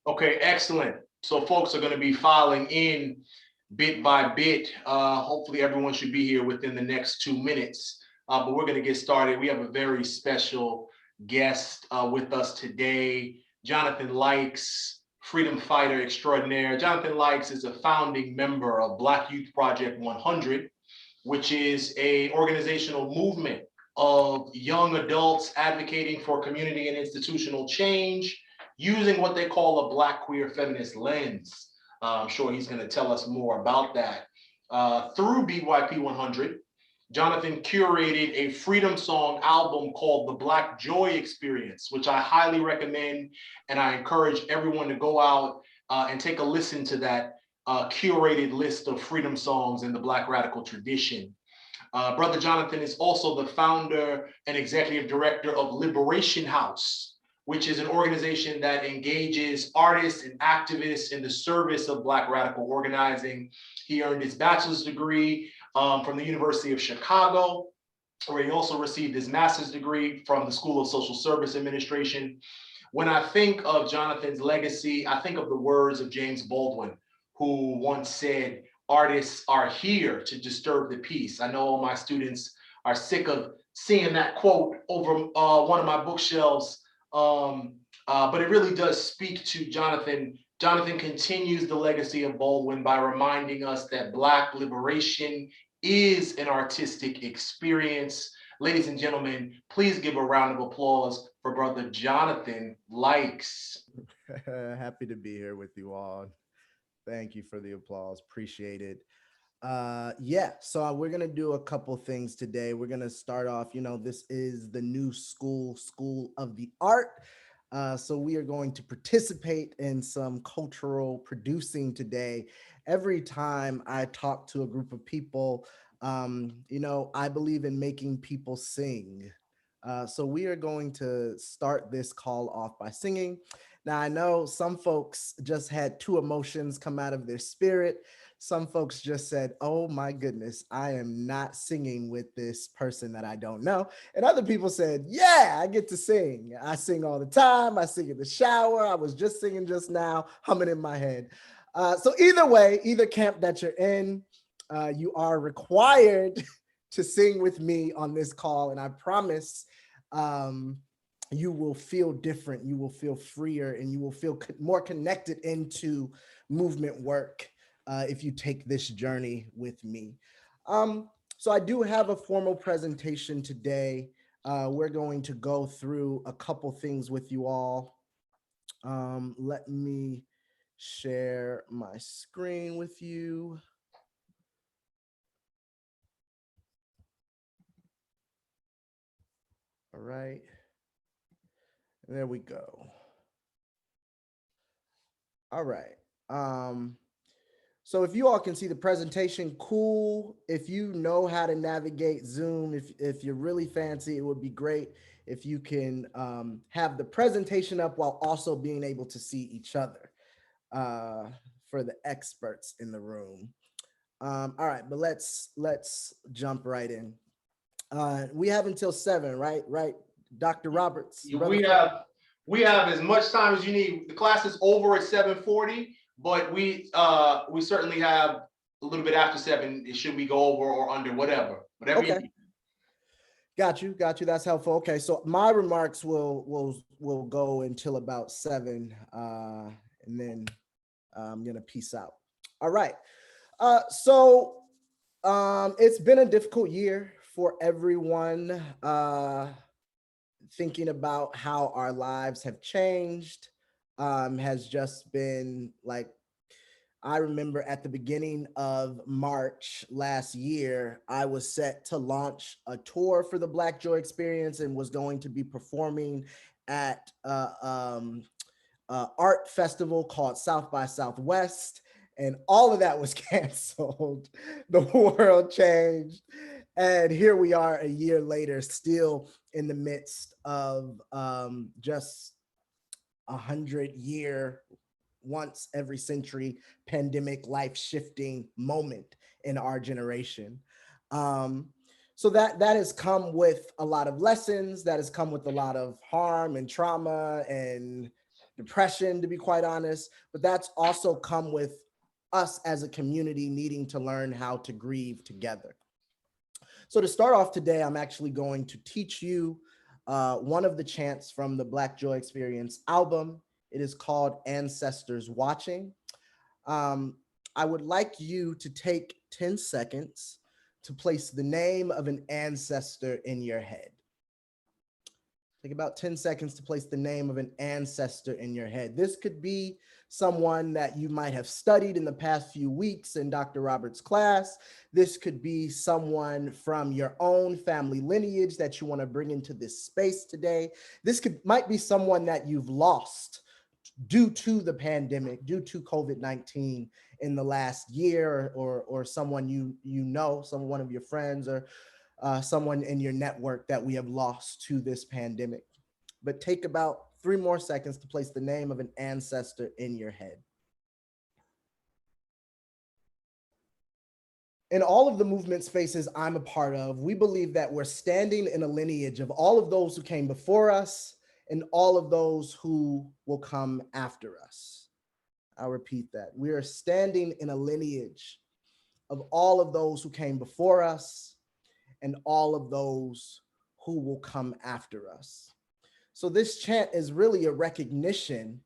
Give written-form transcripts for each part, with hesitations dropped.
Okay, excellent. So folks are going to be filing in bit by bit. Hopefully everyone should be here within the next 2 minutes. But we're going to get started. We have a very special guest with us today, Jonathan Lykes, freedom fighter extraordinaire. Jonathan Lykes is a founding member of Black Youth Project 100, which is a organizational movement of young adults advocating for community and institutional change using what they call a Black queer feminist lens. I'm sure he's going to tell us more about that. Through BYP 100, Jonathan curated a freedom song album called The Black Joy Experience, which I highly recommend, and I encourage everyone to go out and take a listen to that curated list of freedom songs in the Black radical tradition. Brother Jonathan is also the founder and executive director of Liberation House, which is an organization that engages artists and activists in the service of Black radical organizing. He earned his bachelor's degree from the University of Chicago, where he also received his master's degree from the School of Social Service Administration. When I think of Jonathan's legacy, I think of the words of James Baldwin, who once said, "Artists are here to disturb the peace." I know all my students are sick of seeing that quote over one of my bookshelves, but it really does speak to Jonathan. Jonathan continues the legacy of Baldwin by reminding us that Black liberation is an artistic experience. Ladies and gentlemen, please give a round of applause for Brother Jonathan Lykes. Happy to be here with you all. Thank you for the applause. Appreciate it. Yeah, so we're gonna do a couple things today. We're gonna start off, this is the new school of the art. So we are going to participate in some cultural producing today. Every time I talk to a group of people, I believe in making people sing. So we are going to start this call off by singing. Now, I know some folks just had two emotions come out of their spirit. Some folks just said, "Oh my goodness, I am not singing with this person that I don't know." And other people said, "Yeah, I get to sing. I sing all the time. I sing in the shower. I was just singing just now, humming in my head." So either way, either camp that you're in, you are required to sing with me on this call. And I promise you will feel different, you will feel freer, and you will feel more connected into movement work if you take this journey with me. So I do have a formal presentation today. We're going to go through a couple things with you all. Let me share my screen with you. All right. There we go. All right. So if you all can see the presentation, cool. If you know how to navigate Zoom, if you're really fancy, it would be great if you can have the presentation up while also being able to see each other for the experts in the room. All right, but let's jump right in. We have until 7, right? Right, Dr. Roberts, brother. We have as much time as you need. The class is over at 7:40, but we certainly have a little bit after 7. Should we go over or under, whatever you Okay. need. Got you. That's helpful. Okay, so my remarks will go until about 7, and then I'm gonna peace out. All right. So it's been a difficult year for everyone. Thinking about how our lives have changed has just been like, I remember at the beginning of March last year, I was set to launch a tour for the Black Joy Experience and was going to be performing at art festival called South by Southwest. And all of that was canceled. The world changed. And here we are a year later, still in the midst of just 100-year, once every century pandemic, life-shifting moment in our generation. So that has come with a lot of lessons, that has come with a lot of harm and trauma and depression, to be quite honest, but that's also come with us as a community needing to learn how to grieve together. So to start off today, I'm actually going to teach you one of the chants from the Black Joy Experience album. It is called Ancestors Watching. Um, I would like you to take 10 seconds to place the name of an ancestor in your head. Take about 10 seconds to place the name of an ancestor in your head. This could be someone that you might have studied in the past few weeks in Dr. Roberts' class. This could be someone from your own family lineage that you want to bring into this space today. This might be someone that you've lost due to the pandemic, due to COVID-19 in the last year, or someone you know, one of your friends, or someone in your network that we have lost to this pandemic. But take about 3 more seconds to place the name of an ancestor in your head. In all of the movement spaces I'm a part of, we believe that we're standing in a lineage of all of those who came before us and all of those who will come after us. I'll repeat that. We are standing in a lineage of all of those who came before us and all of those who will come after us. So this chant is really a recognition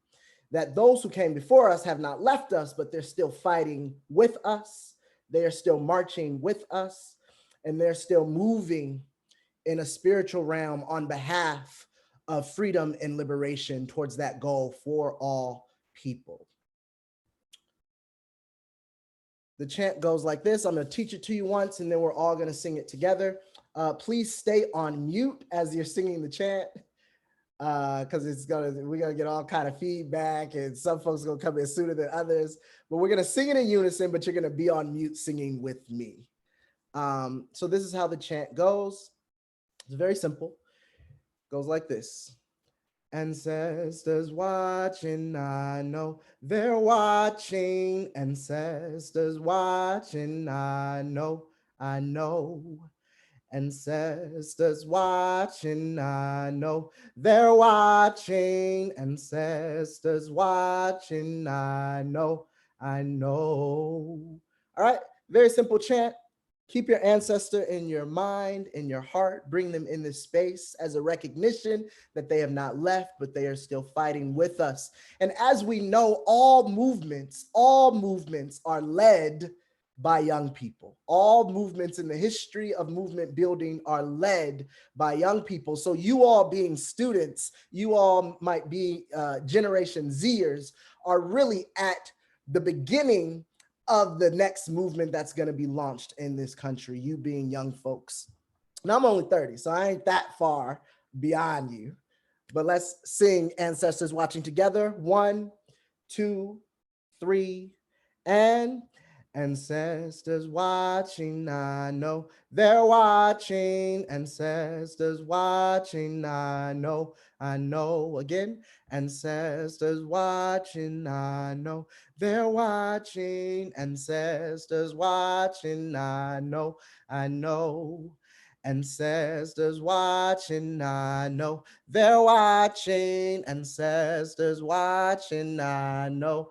that those who came before us have not left us, but they're still fighting with us. They are still marching with us, and they're still moving in a spiritual realm on behalf of freedom and liberation towards that goal for all people. The chant goes like this. I'm going to teach it to you once, and then we're all going to sing it together. Please stay on mute as you're singing the chant, because we're gonna get all kind of feedback, and some folks are gonna come in sooner than others. But we're gonna sing it in unison, but you're gonna be on mute singing with me. So this is how the chant goes. It's very simple. It goes like this. Ancestors watching, I know they're watching. Ancestors watching, I know. Ancestors watching, I know they're watching. Ancestors watching, I know. All right, very simple chant. Keep your ancestor in your mind, in your heart. Bring them in this space as a recognition that they have not left, but they are still fighting with us. And as we know, all movements are led by young people. All movements in the history of movement building are led by young people. So you all being students, you all might be Generation Zers, are really at the beginning of the next movement that's going to be launched in this country, you being young folks. Now I'm only 30, so I ain't that far beyond you. But let's sing Ancestors Watching together. 1, 2, 3, and ancestors watching, I know they're watching. Ancestors watching, I know. Again, ancestors watching, I know they're watching. Ancestors watching, I know. Ancestors watching, I know they're watching. Ancestors watching, I know.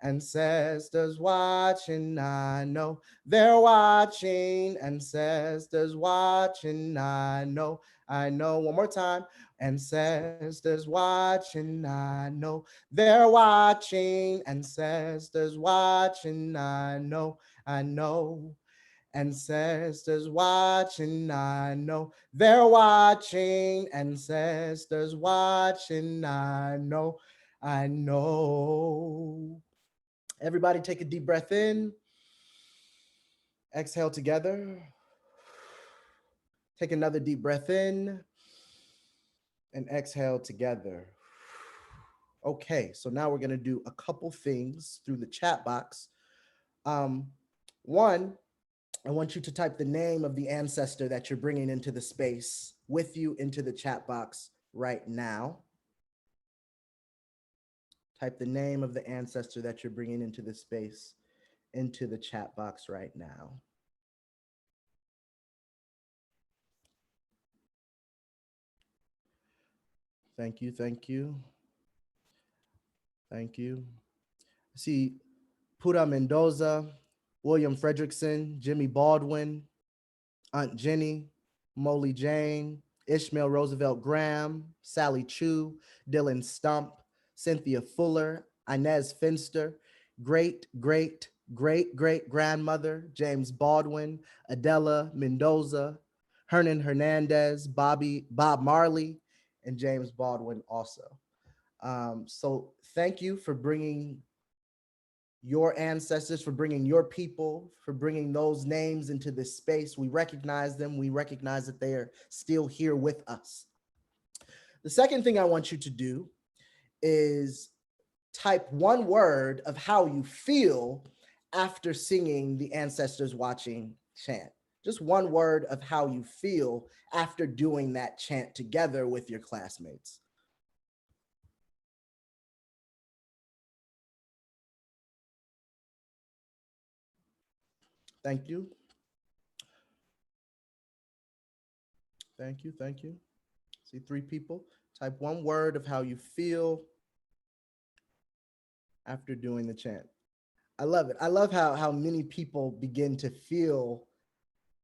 Ancestors watching, I know they're watching. Ancestors watching, I know. One more time. Ancestors watching, I know they're watching. Ancestors watching, I know. Ancestors watching, I know they're watching. Ancestors watching, I know. Everybody take a deep breath in. Exhale together. Take another deep breath in and exhale together. Okay, so now we're gonna do a couple things through the chat box. One, I want you to type the name of the ancestor that you're bringing into the space with you into the chat box right now. Type the name of the ancestor that you're bringing into the space into the chat box right now. Thank you. Thank you. I see Pura Mendoza, William Fredrickson, Jimmy Baldwin, Aunt Jenny, Molly Jane, Ishmael Roosevelt Graham, Sally Chu, Dylan Stump, Cynthia Fuller, Inez Finster, great grandmother, James Baldwin, Adela Mendoza, Hernan Hernandez, Bob Marley, and James Baldwin also. So thank you for bringing your ancestors, for bringing your people, for bringing those names into this space. We recognize them. We recognize that they are still here with us. The second thing I want you to do is type one word of how you feel after singing the Ancestors Watching chant. Just one word of how you feel after doing that chant together with your classmates. Thank you. Thank you. Thank you. See three people. Type one word of how you feel after doing the chant. I love it. I love how many people begin to feel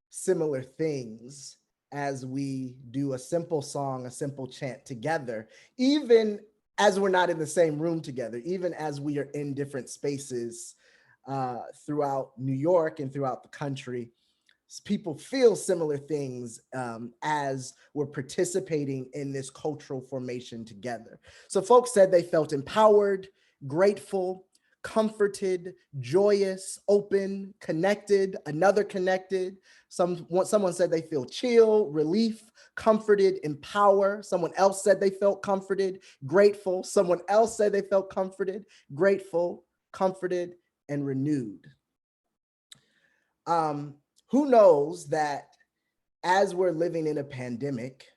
similar things as we do a simple song, a simple chant together, even as we're not in the same room together, even as we are in different spaces throughout New York and throughout the country. People feel similar things as we're participating in this cultural formation together. So folks said they felt empowered, grateful, comforted, joyous, open, connected, another connected. Someone said they feel chill, relief, comforted, empower. Someone else said they felt comforted, grateful. Someone else said they felt comforted, grateful, comforted, and renewed. Who knows that as we're living in a pandemic,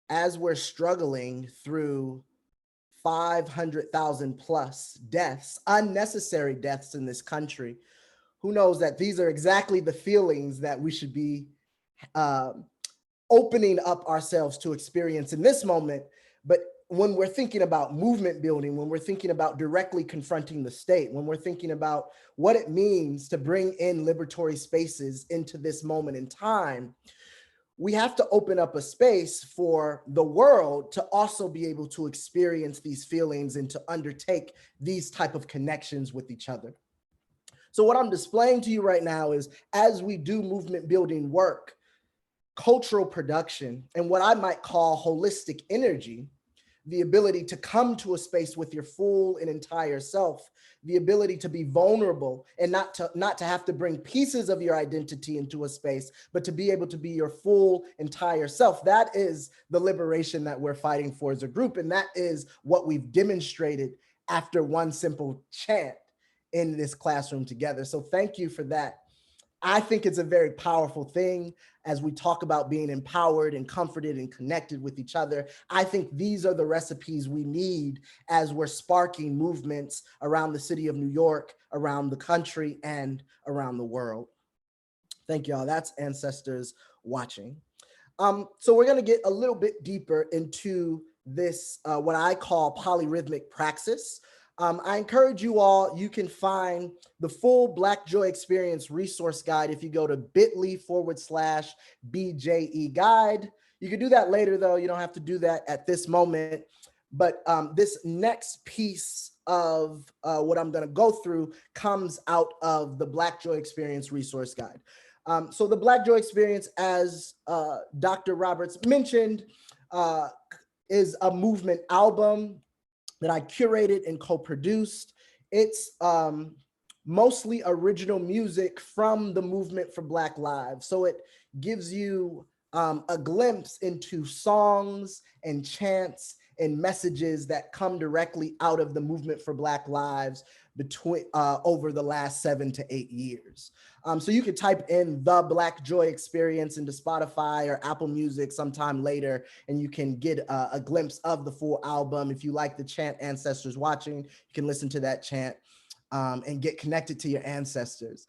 as we're struggling through 500,000 plus deaths, unnecessary deaths in this country, who knows that these are exactly the feelings that we should be opening up ourselves to experience in this moment. But when we're thinking about movement building, when we're thinking about directly confronting the state, when we're thinking about what it means to bring in liberatory spaces into this moment in time, we have to open up a space for the world to also be able to experience these feelings and to undertake these type of connections with each other. So what I'm displaying to you right now is, as we do movement building work, cultural production, and what I might call holistic energy, the ability to come to a space with your full and entire self, the ability to be vulnerable and not to have to bring pieces of your identity into a space, but to be able to be your full entire self. That is the liberation that we're fighting for as a group. And that is what we've demonstrated after one simple chant in this classroom together. So thank you for that. I think it's a very powerful thing as we talk about being empowered and comforted and connected with each other. I think these are the recipes we need as we're sparking movements around the city of New York, around the country, and around the world. Thank y'all. That's Ancestors Watching. So we're going to get a little bit deeper into this, what I call polyrhythmic praxis. I encourage you all, you can find the full Black Joy Experience resource guide if you go to bit.ly/BJE guide. You can do that later though. You don't have to do that at this moment. But this next piece of what I'm going to go through comes out of the Black Joy Experience resource guide. So the Black Joy Experience, as Dr. Roberts mentioned, is a movement album that I curated and co-produced. It's mostly original music from the movement for Black Lives. So it gives you a glimpse into songs and chants and messages that come directly out of the movement for Black Lives between over the last 7 to 8 years. So you could type in the Black Joy Experience into Spotify or Apple Music sometime later, and you can get a glimpse of the full album. If you like the chant Ancestors Watching, you can listen to that chant and get connected to your ancestors.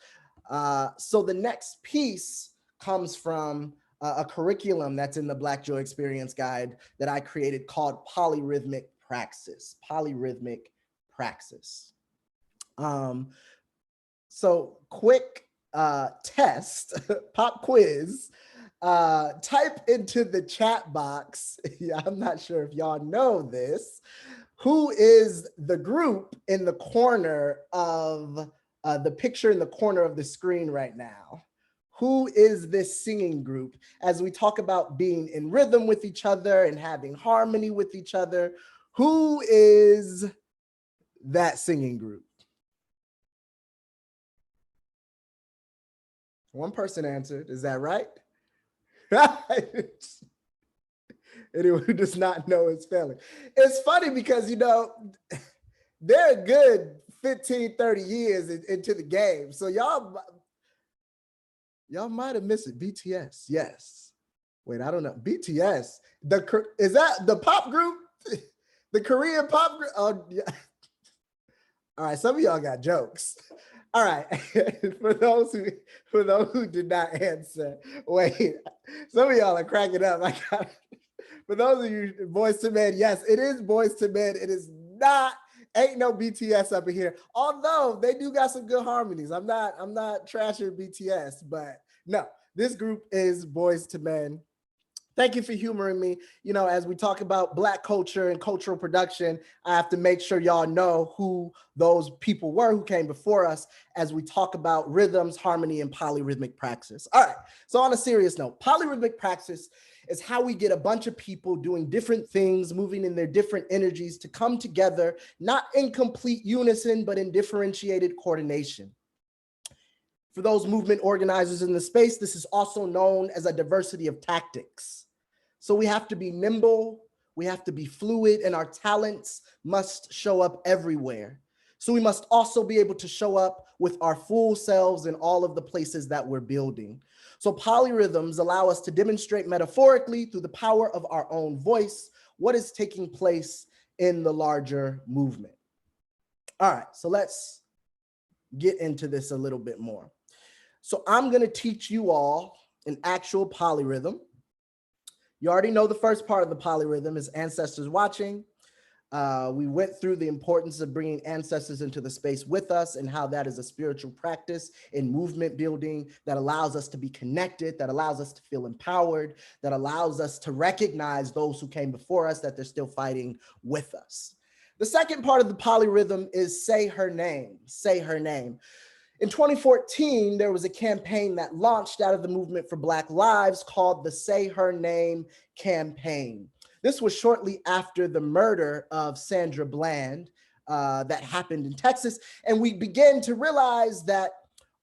So the next piece comes from a curriculum that's in the Black Joy Experience guide that I created called Polyrhythmic praxis, polyrhythmic praxis. So quick test, pop quiz. Type into the chat box. Yeah, I'm not sure if y'all know this. Who is the group in the corner of the picture in the corner of the screen right now? Who is this singing group? As we talk about being in rhythm with each other and having harmony with each other, who is that singing group? One person answered. Is that right? Anyone who does not know is failing. It's funny because, you know, they're a good 15, 30 years into the game. So y'all might have missed it. BTS, yes. Wait, I don't know. BTS, is that the pop group? The Korean pop group? Oh, yeah. All right, some of y'all got jokes. All right, for those who did not answer, wait, some of y'all are cracking up. For those of you, Boys to Men, yes, it is Boys to Men. It is not, ain't no BTS up in here. Although they do got some good harmonies. I'm not trashing BTS, but no, this group is Boys to Men. Thank you for humoring me. You know, as we talk about Black culture and cultural production, I have to make sure y'all know who those people were who came before us as we talk about rhythms, harmony, and polyrhythmic praxis. All right, so on a serious note, polyrhythmic praxis is how we get a bunch of people doing different things, moving in their different energies to come together, not in complete unison, but in differentiated coordination. For those movement organizers in the space, this is also known as a diversity of tactics. So we have to be nimble, we have to be fluid, and our talents must show up everywhere. So we must also be able to show up with our full selves in all of the places that we're building. So polyrhythms allow us to demonstrate metaphorically through the power of our own voice what is taking place in the larger movement. All right, so let's get into this a little bit more. So I'm going to teach you all an actual polyrhythm. You already know the first part of the polyrhythm is ancestors watching. We went through the importance of bringing ancestors into the space with us and how that is a spiritual practice in movement building that allows us to be connected, that allows us to feel empowered, that allows us to recognize those who came before us, that they're still fighting with us. The second part of the polyrhythm is say her name, say her name. In 2014, there was a campaign that launched out of the movement for Black Lives called the Say Her Name campaign. This was shortly after the murder of Sandra Bland that happened in Texas. And we began to realize that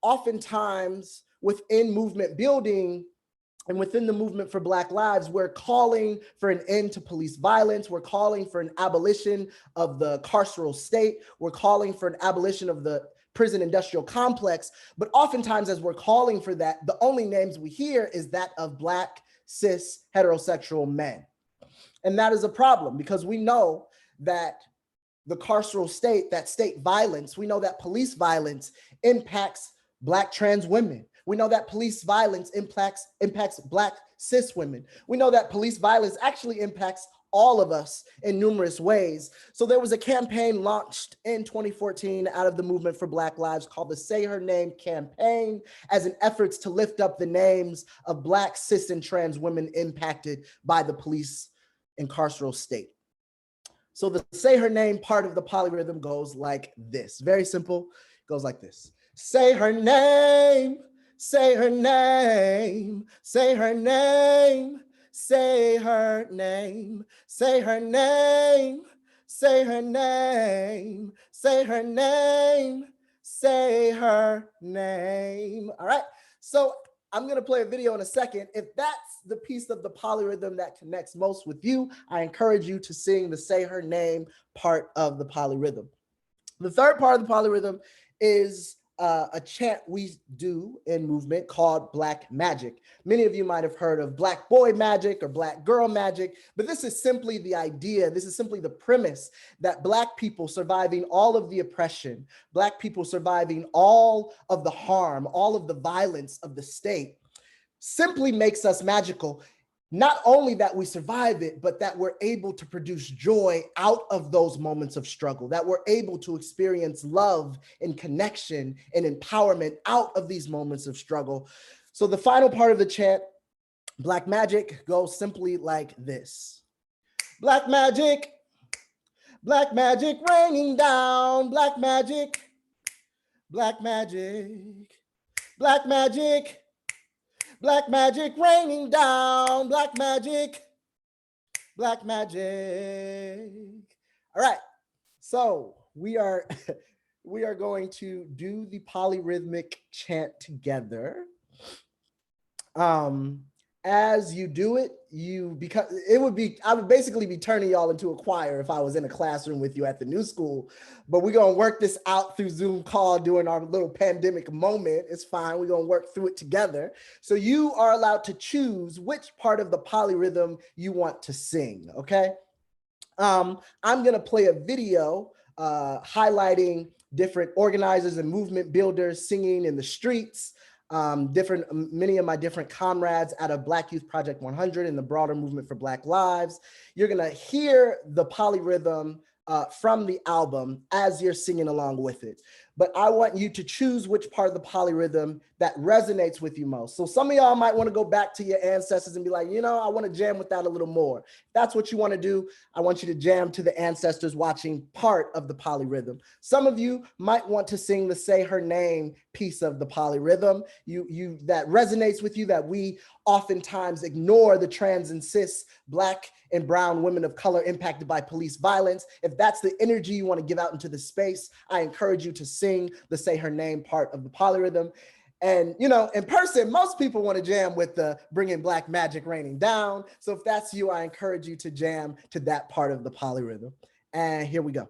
oftentimes within movement building and within the movement for Black Lives, we're calling for an end to police violence. We're calling for an abolition of the carceral state. We're calling for an abolition of the prison industrial complex. But oftentimes as we're calling for that, the only names we hear is that of Black, cis, heterosexual men. And that is a problem because we know that the carceral state, that state violence, we know that police violence impacts Black trans women. We know that police violence impacts Black cis women. We know that police violence actually impacts all of us in numerous ways. So there was a campaign launched in 2014 out of the movement for Black Lives called the Say Her Name campaign as an effort to lift up the names of Black, cis, and trans women impacted by the police and carceral state. So the Say Her Name part of the polyrhythm goes like this. Very simple, it goes like this. Say her name, say her name, say her name. Say her name, say her name, say her name, say her name, say her name. All right, so I'm gonna play a video in a second. If that's the piece of the polyrhythm that connects most with you, I encourage you to sing the Say Her Name part of the polyrhythm. The third part of the polyrhythm is a chant we do in movement called Black Magic. Many of you might have heard of Black boy magic or Black girl magic, but this is simply the idea, this is simply the premise that Black people surviving all of the oppression, Black people surviving all of the harm, all of the violence of the state simply makes us magical. not only that we survive it, but that we're able to produce joy out of those moments of struggle, that we're able to experience love and connection and empowerment out of these moments of struggle. So the final part of the chant, Black Magic, goes simply like this. Black magic raining down, black magic, black magic, black magic, black magic raining down, black magic, black magic. All right, so we are going to do the polyrhythmic chant together. As you do it, because I would basically be turning y'all into a choir if I was in a classroom with you at the new school, but we're gonna work this out through Zoom call during our little pandemic moment. It's fine, we're gonna work through it together. So you are allowed to choose which part of the polyrhythm you want to sing, okay? I'm gonna play a video highlighting different organizers and movement builders singing in the streets, many of my different comrades out of Black Youth Project 100 and the broader movement for Black Lives. You're gonna hear the polyrhythm from the album as you're singing along with it. But I want you to choose which part of the polyrhythm that resonates with you most. So some of y'all might want to go back to your ancestors and be like, I want to jam with that a little more. If that's what you want to do, I want you to jam to the ancestors watching part of the polyrhythm. Some of you might want to sing the Say Her Name piece of the polyrhythm. You that resonates with you, that we oftentimes ignore the trans and cis Black and brown women of color impacted by police violence. If that's the energy you want to give out into the space, I encourage you to sing the Say Her Name part of the polyrhythm. And, in person, most people want to jam with the Bringing Black Magic Raining Down. So if that's you, I encourage you to jam to that part of the polyrhythm. And here we go.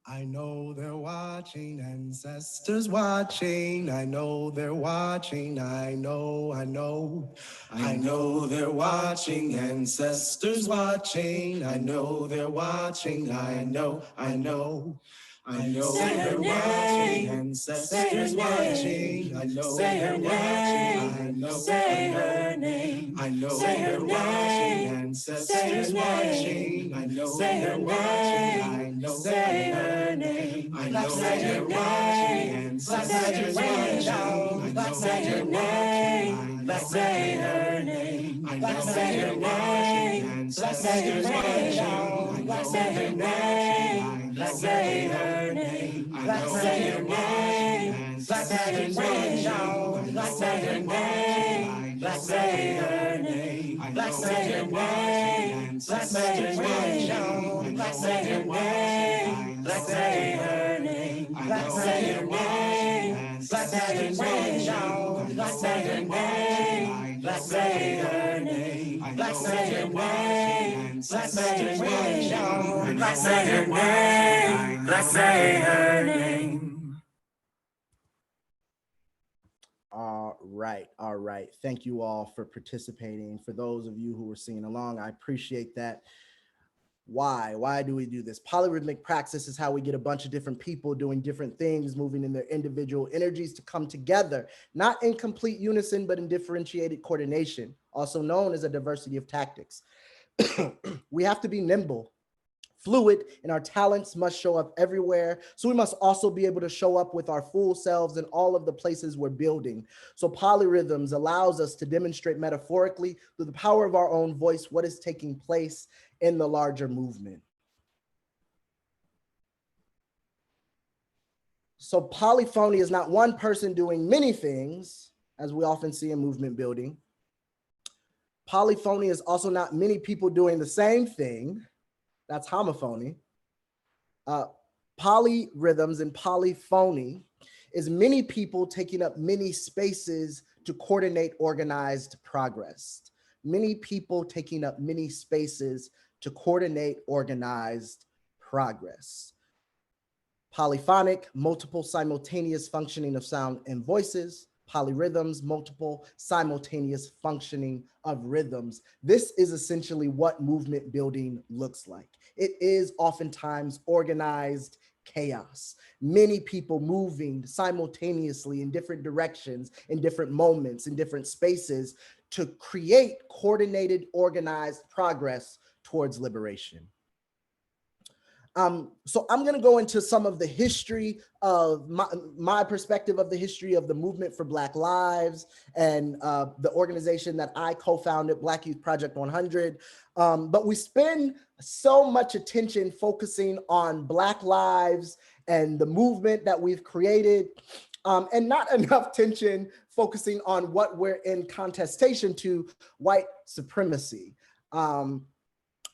I know they're watching, ancestors watching. I know they're watching. I know they're watching, ancestors watching. I know they're watching. I know they're watching, ancestors watching. I know they're watching. I know say her name. I know they're watching, ancestors watching. I know they're watching. I know say her name. I know they're watching, ancestors watching. I know they're watching. I say her name. I know they're watching, ancestors watching. I know they're watching. I say her name. I know say her name. Ancestors watching. I say her name. I say her name. I say her name. Ancestors watching. I say her name. I say her name. I say her name. Ancestors watching. I say her name. I say her name. I say her name. Ancestors watching. I say her name. I say her name. All right. Thank you all for participating. For those of you who were singing along, I appreciate that. Why do we do this? Polyrhythmic praxis is how we get a bunch of different people doing different things, moving in their individual energies to come together, not in complete unison, but in differentiated coordination, also known as a diversity of tactics. We have to be nimble, fluid, and our talents must show up everywhere. So we must also be able to show up with our full selves in all of the places we're building. So polyrhythms allows us to demonstrate metaphorically through the power of our own voice what is taking place in the larger movement. So polyphony is not one person doing many things, as we often see in movement building. Polyphony is also not many people doing the same thing. That's homophony. Polyrhythms and polyphony is many people taking up many spaces to coordinate organized progress. Many people taking up many spaces to coordinate organized progress. Polyphonic, multiple simultaneous functioning of sound and voices. Polyrhythms, multiple simultaneous functioning of rhythms. This is essentially what movement building looks like. It is oftentimes organized chaos. Many people moving simultaneously in different directions, in different moments, in different spaces to create coordinated, organized progress towards liberation. So I'm going to go into some of the history of my perspective of the history of the movement for Black Lives and the organization that I co-founded, Black Youth Project 100. But we spend so much attention focusing on Black lives and the movement that we've created, and not enough attention focusing on what we're in contestation to, white supremacy.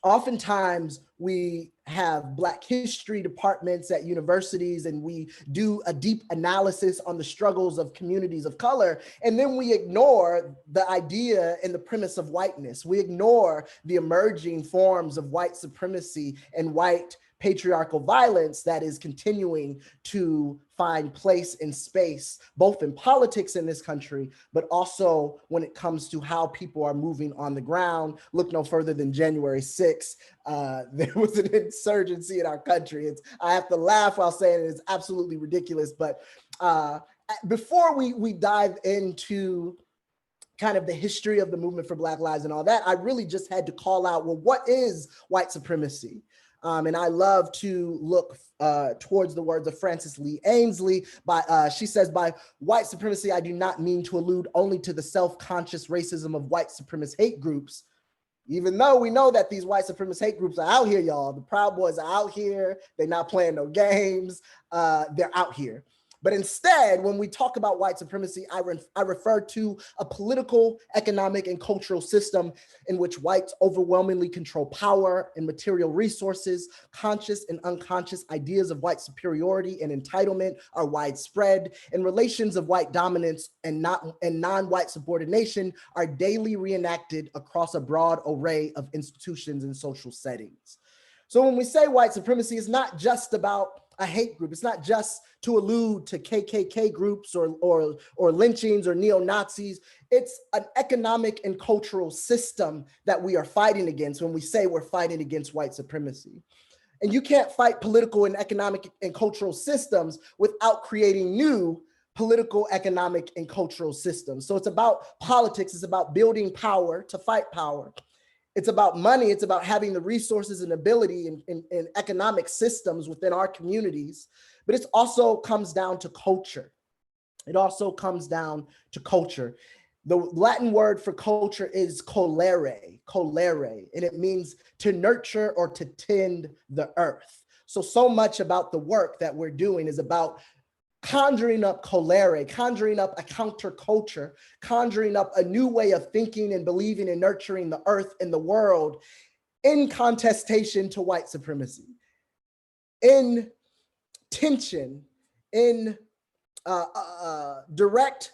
Oftentimes we have Black history departments at universities and we do a deep analysis on the struggles of communities of color, and then we ignore the idea and the premise of whiteness. We ignore the emerging forms of white supremacy and white patriarchal violence that is continuing to find place and space, both in politics in this country, but also when it comes to how people are moving on the ground. Look no further than January 6th. There was an insurgency in our country. I have to laugh while saying it's absolutely ridiculous. But before we dive into kind of the history of the movement for Black Lives and all that, I really just had to call out, well, what is white supremacy? And I love to look towards the words of Frances Lee Ainsley. She says, by white supremacy, I do not mean to allude only to the self-conscious racism of white supremacist hate groups, even though we know that these white supremacist hate groups are out here, y'all. The Proud Boys are out here. They're not playing no games. They're out here. But instead, when we talk about white supremacy, I refer to a political, economic, and cultural system in which whites overwhelmingly control power and material resources. Conscious and unconscious ideas of white superiority and entitlement are widespread, and relations of white dominance and non-white subordination are daily reenacted across a broad array of institutions and social settings. So when we say white supremacy, it's not just about a hate group. It's not just to allude to KKK groups or lynchings or neo-Nazis. It's an economic and cultural system that we are fighting against when we say we're fighting against white supremacy. And you can't fight political and economic and cultural systems without creating new political, economic, and cultural systems. So it's about politics. It's about building power to fight power. It's about money. It's about having the resources and ability in economic systems within our communities. But it also comes down to culture. It also comes down to culture. The Latin word for culture is colere, and it means to nurture or to tend the earth. So much about the work that we're doing is about conjuring up colere, conjuring up a counterculture, conjuring up a new way of thinking and believing and nurturing the earth and the world in contestation to white supremacy, in tension, in direct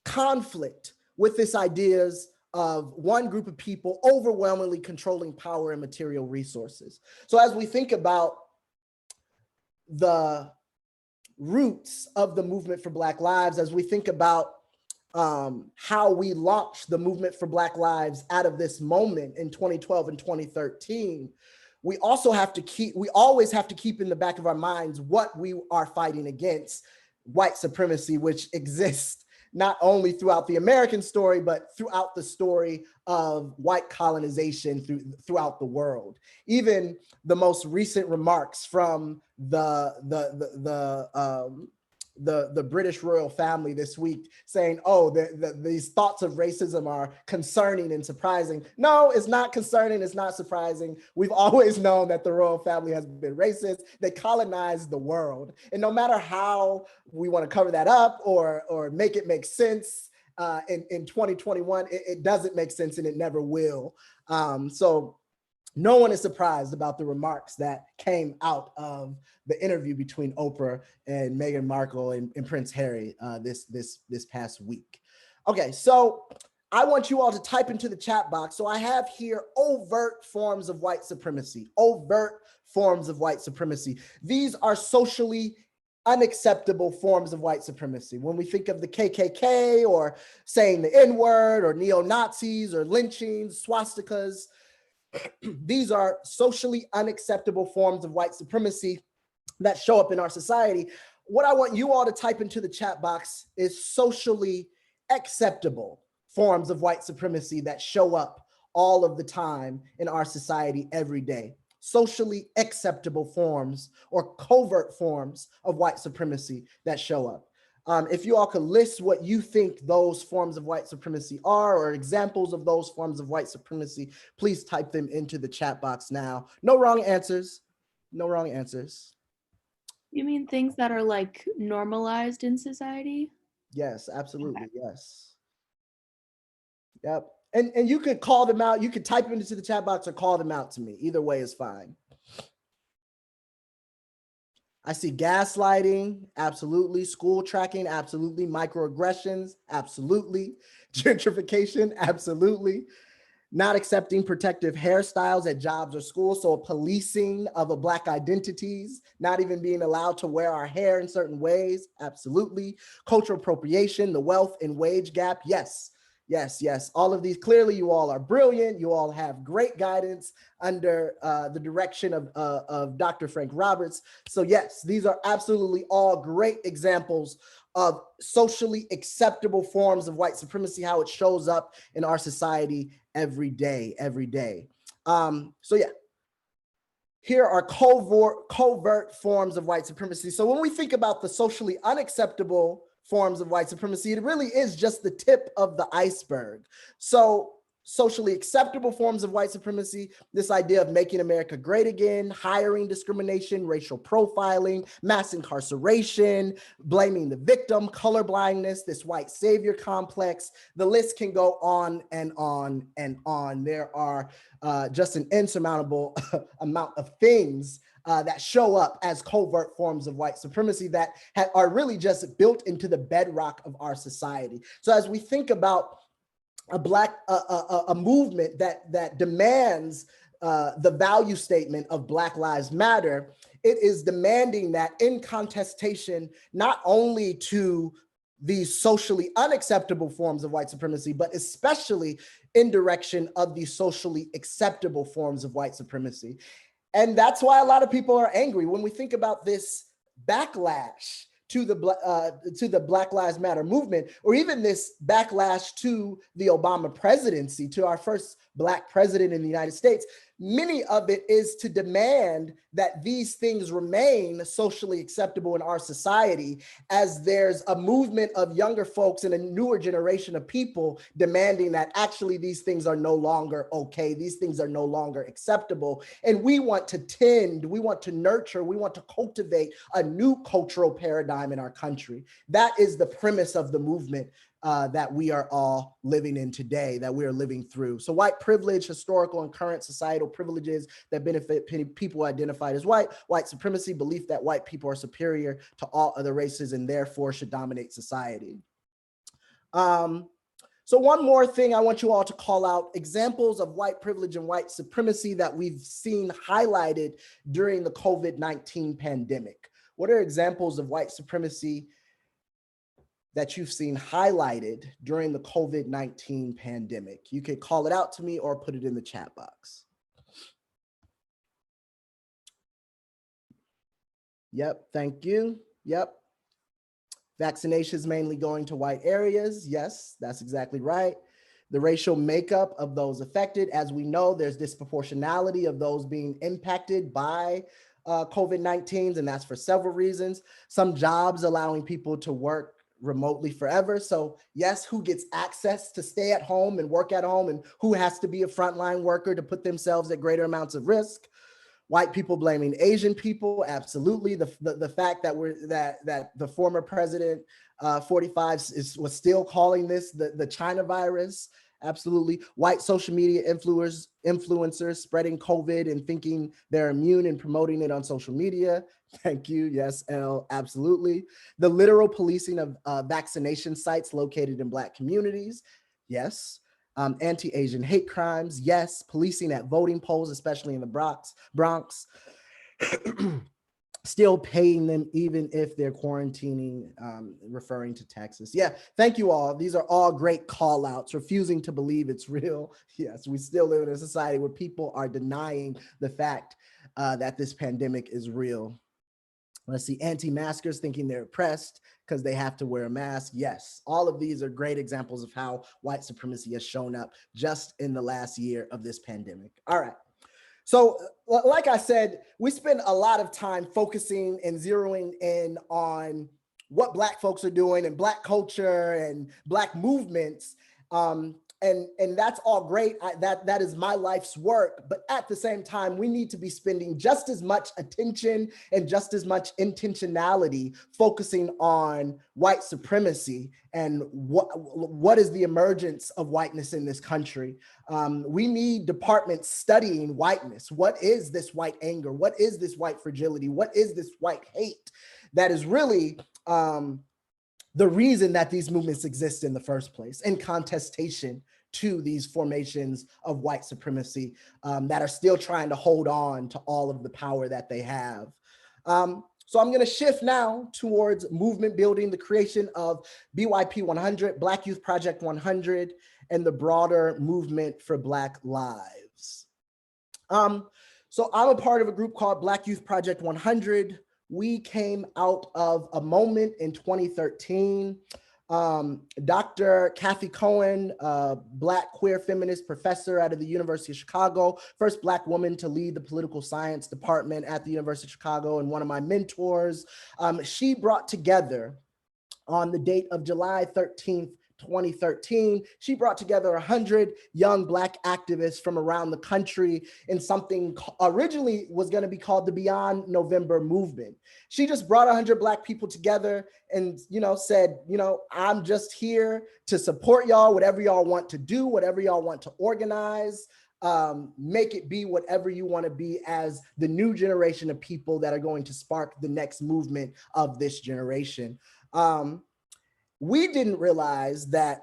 conflict with this ideas of one group of people overwhelmingly controlling power and material resources. So as we think about the roots of the movement for Black Lives, as we think about how we launched the movement for Black Lives out of this moment in 2012 and 2013, we always have to keep in the back of our minds what we are fighting against: white supremacy, which exists not only throughout the American story, but throughout the story of white colonization throughout the world. Even the most recent remarks from the British royal family this week saying, oh, these thoughts of racism are concerning and surprising. No, it's not concerning. It's not surprising. We've always known that the royal family has been racist. They colonized the world. And no matter how we want to cover that up or make it make sense in 2021, it doesn't make sense and it never will. So no one is surprised about the remarks that came out of the interview between Oprah and Meghan Markle and Prince Harry this past week. Okay, so I want you all to type into the chat box. So I have here overt forms of white supremacy, overt forms of white supremacy. These are socially unacceptable forms of white supremacy. When we think of the KKK or saying the N-word or neo-Nazis or lynchings, swastikas, these are socially unacceptable forms of white supremacy that show up in our society. What I want you all to type into the chat box is socially acceptable forms of white supremacy that show up all of the time in our society every day. Socially acceptable forms or covert forms of white supremacy that show up. If you all could list what you think those forms of white supremacy are or examples of those forms of white supremacy, please type them into the chat box now. No wrong answers. No wrong answers. You mean things that are like normalized in society? Yes, absolutely. Okay. Yes. Yep. And you could call them out. You could type them into the chat box or call them out to me. Either way is fine. I see gaslighting, absolutely. School tracking, absolutely. Microaggressions, absolutely. Gentrification, absolutely. Not accepting protective hairstyles at jobs or schools, so policing of a Black identities, not even being allowed to wear our hair in certain ways, absolutely. Cultural appropriation, the wealth and wage gap, yes. Yes, yes, all of these, clearly you all are brilliant. You all have great guidance under the direction of Dr. Frank Roberts. So yes, these are absolutely all great examples of socially acceptable forms of white supremacy, how it shows up in our society every day. So yeah, here are covert forms of white supremacy. So when we think about the socially unacceptable forms of white supremacy, it really is just the tip of the iceberg. So socially acceptable forms of white supremacy, this idea of making America great again, hiring discrimination, racial profiling, mass incarceration, blaming the victim, colorblindness, this white savior complex. The list can go on and on and on. There are just an insurmountable amount of things that show up as covert forms of white supremacy that are really just built into the bedrock of our society. So as we think about a movement that demands the value statement of Black Lives Matter, it is demanding that in contestation, not only to these socially unacceptable forms of white supremacy, but especially in direction of the socially acceptable forms of white supremacy. And that's why a lot of people are angry when we think about this backlash to the Black Lives Matter movement, or even this backlash to the Obama presidency, to our first Black president in the United States. Many of it is to demand that these things remain socially acceptable in our society, as there's a movement of younger folks and a newer generation of people demanding that actually these things are no longer okay. These things are no longer acceptable. And we want to tend, we want to nurture, we want to cultivate a new cultural paradigm in our country. That is the premise of the movement that we are all living in today, that we are living through. So white privilege, historical and current societal privileges that benefit people identified as white supremacy, belief that white people are superior to all other races and therefore should dominate society. So one more thing I want you all to call out, examples of white privilege and white supremacy that we've seen highlighted during the COVID-19 pandemic. What are examples of white supremacy that you've seen highlighted during the COVID-19 pandemic? You could call it out to me or put it in the chat box. Yep, thank you. Yep. Vaccinations mainly going to white areas. Yes, that's exactly right. The racial makeup of those affected. As we know, there's disproportionality of those being impacted by COVID-19, and that's for several reasons. Some jobs allowing people to work remotely forever. So yes, who gets access to stay at home and work at home, and who has to be a frontline worker to put themselves at greater amounts of risk? White people blaming Asian people, absolutely. The fact that the former president 45 was still calling this the China virus, absolutely. White social media influencers spreading COVID and thinking they're immune and promoting it on social media. Thank you. Yes, L, absolutely. The literal policing of vaccination sites located in Black communities. Yes. Anti-Asian hate crimes. Yes. Policing at voting polls, especially in the Bronx. Still paying them even if they're quarantining, referring to Texas. Yeah, thank you all. These are all great call outs. Refusing to believe it's real. Yes, we still live in a society where people are denying the fact that this pandemic is real. Let's see, anti-maskers thinking they're oppressed because they have to wear a mask. Yes, all of these are great examples of how white supremacy has shown up just in the last year of this pandemic. All right. So like I said, we spend a lot of time focusing and zeroing in on what Black folks are doing and Black culture and Black movements. And that's all great. That is my life's work. But at the same time, we need to be spending just as much attention and just as much intentionality focusing on white supremacy and what is the emergence of whiteness in this country. We need departments studying whiteness. What is this white anger? What is this white fragility? What is this white hate that is really the reason that these movements exist in the first place, in contestation to these formations of white supremacy that are still trying to hold on to all of the power that they have. So I'm going to shift now towards movement building, the creation of BYP 100, Black Youth Project 100, and the broader movement for Black lives. So I'm a part of a group called Black Youth Project 100. We came out of a moment in 2013. Dr. Kathy Cohen, Black queer feminist professor out of the University of Chicago, first Black woman to lead the political science department at the University of Chicago, and one of my mentors. She brought together on the date of July 13th, 2013, she brought together 100 young Black activists from around the country in something originally was going to be called the Beyond November movement. She just brought 100 Black people together and, said, I'm just here to support y'all, whatever y'all want to do, whatever y'all want to organize. Make it be whatever you want to be as the new generation of people that are going to spark the next movement of this generation. We didn't realize that,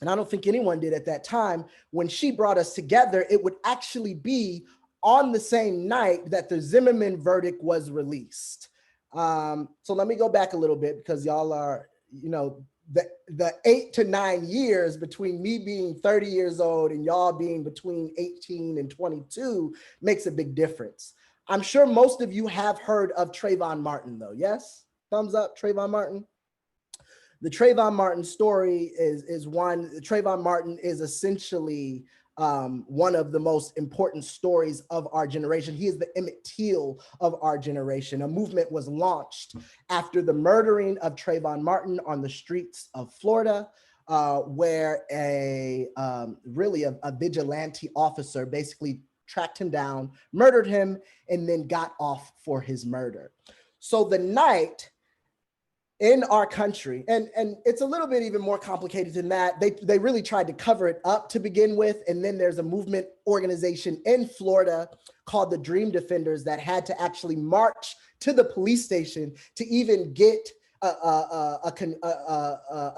and I don't think anyone did at that time, when she brought us together, it would actually be on the same night that the Zimmerman verdict was released. So let me go back a little bit because y'all are, the 8 to 9 years between me being 30 years old and y'all being between 18 and 22 makes a big difference. I'm sure most of you have heard of Trayvon Martin though, yes? Thumbs up, Trayvon Martin. The Trayvon Martin story is one. Trayvon Martin is essentially one of the most important stories of our generation. He is the Emmett Till of our generation. A movement was launched after the murdering of Trayvon Martin on the streets of Florida, where a vigilante officer basically tracked him down, murdered him, and then got off for his murder. So the night in our country, and it's a little bit even more complicated than that. They really tried to cover it up to begin with. And then there's a movement organization in Florida called the Dream Defenders that had to actually march to the police station to even get a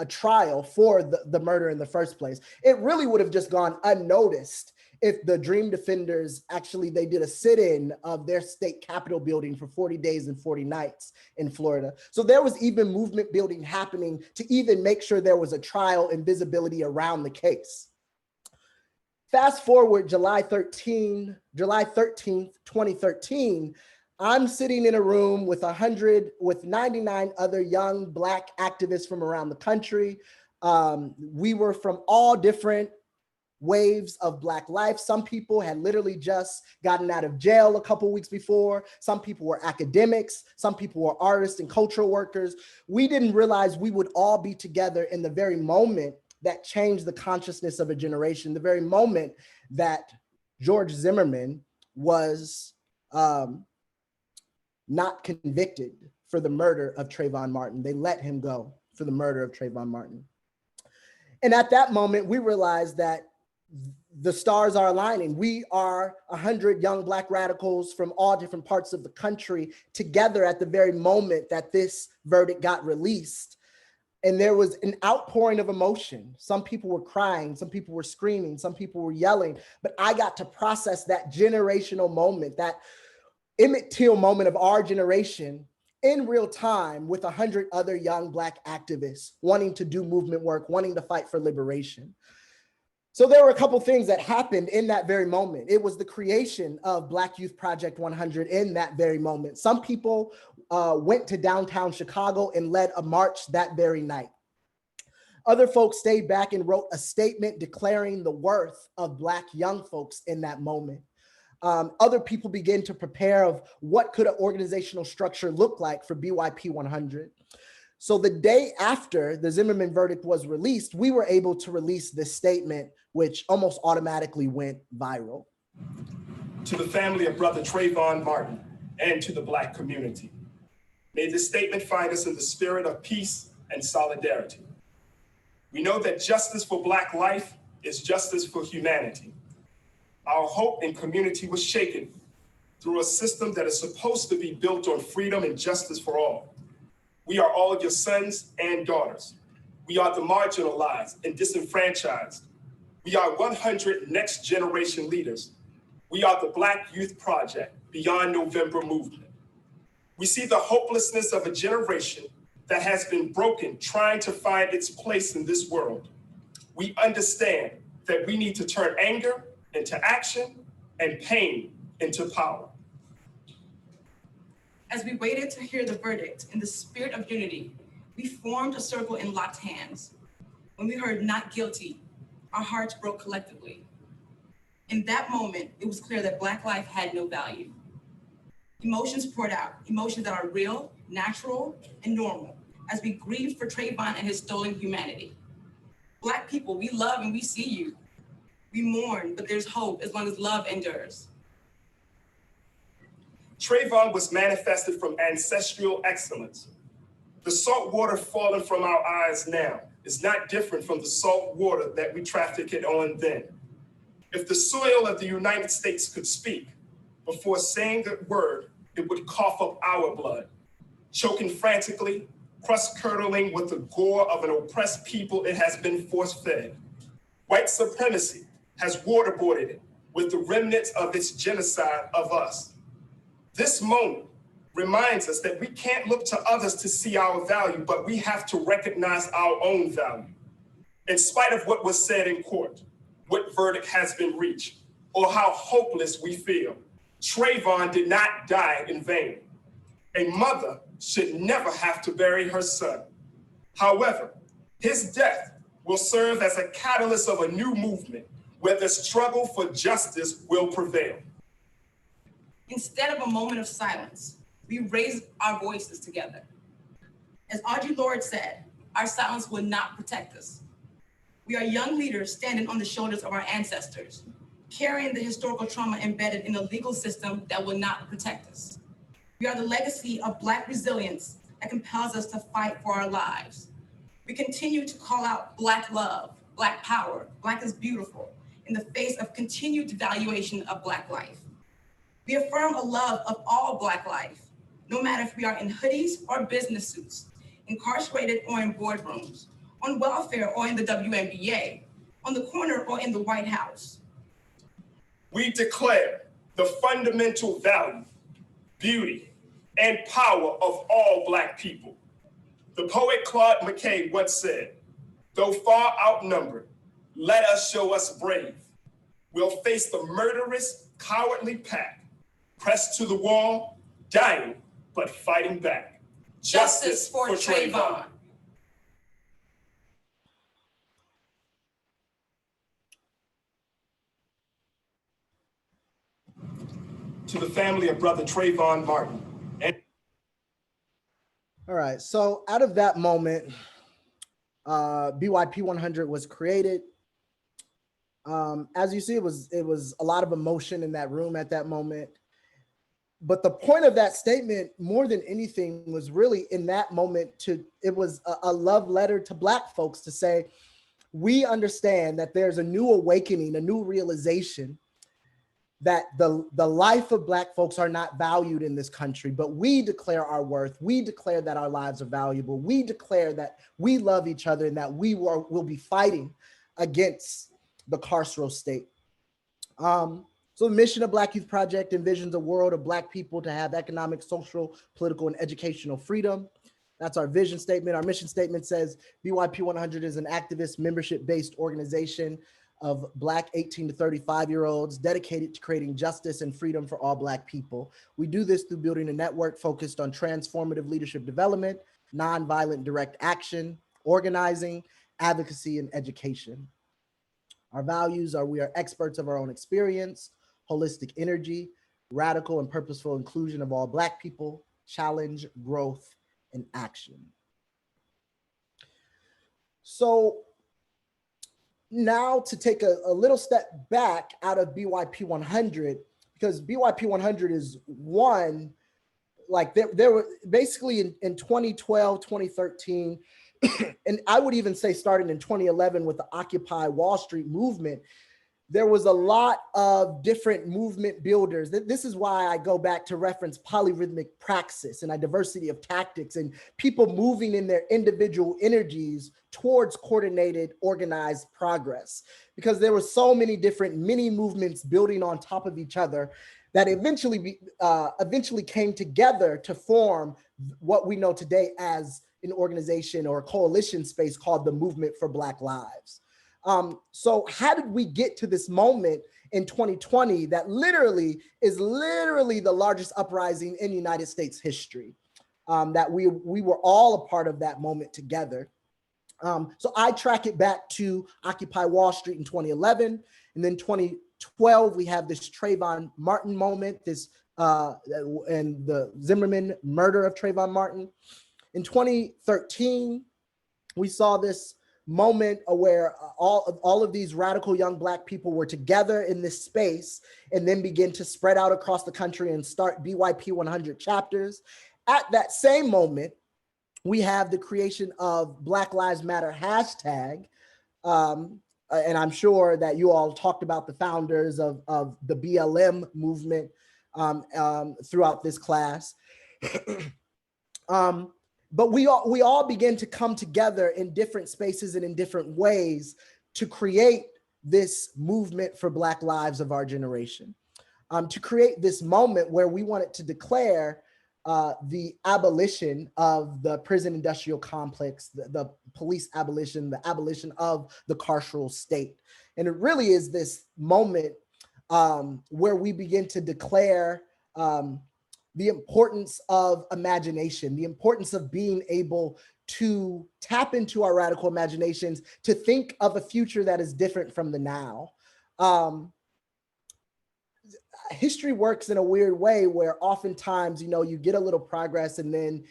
trial for the murder in the first place. It really would have just gone unnoticed if the Dream Defenders they did a sit-in of their state capitol building for 40 days and 40 nights in Florida. So there was even movement building happening to even make sure there was a trial and visibility around the case. Fast forward July 13th, 2013, I'm sitting in a room with 99 other young Black activists from around the country. We were from all different waves of Black life. Some people had literally just gotten out of jail a couple weeks before. Some people were academics. Some people were artists and cultural workers. We didn't realize we would all be together in the very moment that changed the consciousness of a generation, the very moment that George Zimmerman was not convicted for the murder of Trayvon Martin. They let him go for the murder of Trayvon Martin. And at that moment, we realized that the stars are aligning. We are 100 young Black radicals from all different parts of the country together at the very moment that this verdict got released. And there was an outpouring of emotion. Some people were crying, some people were screaming, some people were yelling, but I got to process that generational moment, that Emmett Till moment of our generation in real time with 100 other young Black activists wanting to do movement work, wanting to fight for liberation. So there were a couple things that happened in that very moment. It was the creation of Black Youth Project 100 in that very moment. Some people went to downtown Chicago and led a march that very night. Other folks stayed back and wrote a statement declaring the worth of Black young folks in that moment. Other people began to prepare of what could an organizational structure look like for BYP 100. So the day after the Zimmerman verdict was released, we were able to release this statement, which almost automatically went viral. To the family of Brother Trayvon Martin and to the Black community, may this statement find us in the spirit of peace and solidarity. We know that justice for Black life is justice for humanity. Our hope and community was shaken through a system that is supposed to be built on freedom and justice for all. We are all your sons and daughters. We are the marginalized and disenfranchised. We are 100 next generation leaders. We are the Black Youth Project, Beyond November movement. We see the hopelessness of a generation that has been broken trying to find its place in this world. We understand that we need to turn anger into action and pain into power. As we waited to hear the verdict in the spirit of unity, we formed a circle and locked hands. When we heard not guilty, our hearts broke collectively. In that moment, it was clear that Black life had no value. Emotions poured out, emotions that are real, natural, and normal, as we grieved for Trayvon and his stolen humanity. Black people, we love and we see you. We mourn, but there's hope as long as love endures. Trayvon was manifested from ancestral excellence. The salt water falling from our eyes now is not different from the salt water that we trafficked it on then. If the soil of the United States could speak, before saying the word, it would cough up our blood, choking frantically, crust-curdling with the gore of an oppressed people it has been force-fed. White supremacy has waterboarded it with the remnants of its genocide of us. This moment reminds us that we can't look to others to see our value, but we have to recognize our own value. In spite of what was said in court, what verdict has been reached, or how hopeless we feel, Trayvon did not die in vain. A mother should never have to bury her son. However, his death will serve as a catalyst of a new movement where the struggle for justice will prevail. Instead of a moment of silence, we raised our voices together. As Audre Lorde said, our silence will not protect us. We are young leaders standing on the shoulders of our ancestors, carrying the historical trauma embedded in a legal system that will not protect us. We are the legacy of Black resilience that compels us to fight for our lives. We continue to call out Black love, Black power, Black is beautiful, in the face of continued devaluation of Black life. We affirm a love of all Black life, no matter if we are in hoodies or business suits, incarcerated or in boardrooms, on welfare or in the WNBA, on the corner or in the White House. We declare the fundamental value, beauty, and power of all Black people. The poet Claude McKay once said, "Though far outnumbered, let us show us brave. We'll face the murderous, cowardly pack, pressed to the wall, dying, but fighting back. Justice for Trayvon." To the family of Brother Trayvon Martin. All right, so out of that moment, BYP 100 was created. As you see, it was a lot of emotion in that room at that moment. But the point of that statement, more than anything, was really in that moment it was a love letter to Black folks to say, we understand that there's a new awakening, a new realization that the life of Black folks are not valued in this country, but we declare our worth. We declare that our lives are valuable. We declare that we love each other and that will be fighting against the carceral state. So the mission of Black Youth Project envisions a world of Black people to have economic, social, political, and educational freedom. That's our vision statement. Our mission statement says BYP 100 is an activist membership-based organization of Black 18 to 35-year-olds dedicated to creating justice and freedom for all Black people. We do this through building a network focused on transformative leadership development, nonviolent direct action, organizing, advocacy, and education. Our values are: we are experts of our own experience, holistic energy, radical and purposeful inclusion of all Black people, challenge, growth, and action. So now to take a little step back out of BYP 100, because BYP 100 is one, like there were basically in 2012, 2013, and I would even say starting in 2011 with the Occupy Wall Street movement, there was a lot of different movement builders. This is why I go back to reference polyrhythmic praxis and a diversity of tactics and people moving in their individual energies towards coordinated, organized progress. Because there were so many different mini movements building on top of each other that eventually came together to form what we know today as an organization or a coalition space called the Movement for Black Lives. So how did we get to this moment in 2020 that is literally the largest uprising in United States history, that we were all a part of that moment together. So I track it back to Occupy Wall Street in 2011, and then 2012, we have this Trayvon Martin moment, and the Zimmerman murder of Trayvon Martin. In 2013, we saw this moment where all of these radical young Black people were together in this space and then begin to spread out across the country and start BYP 100 chapters. At that same moment, we have the creation of Black Lives Matter hashtag. And I'm sure that you all talked about the founders of the BLM movement throughout this class. But we all begin to come together in different spaces and in different ways to create this movement for Black lives of our generation, to create this moment where we wanted to declare the abolition of the prison industrial complex, the police abolition, the abolition of the carceral state. And it really is this moment where we begin to declare the importance of imagination, the importance of being able to tap into our radical imaginations, to think of a future that is different from the now. History works in a weird way where oftentimes, you get a little progress and then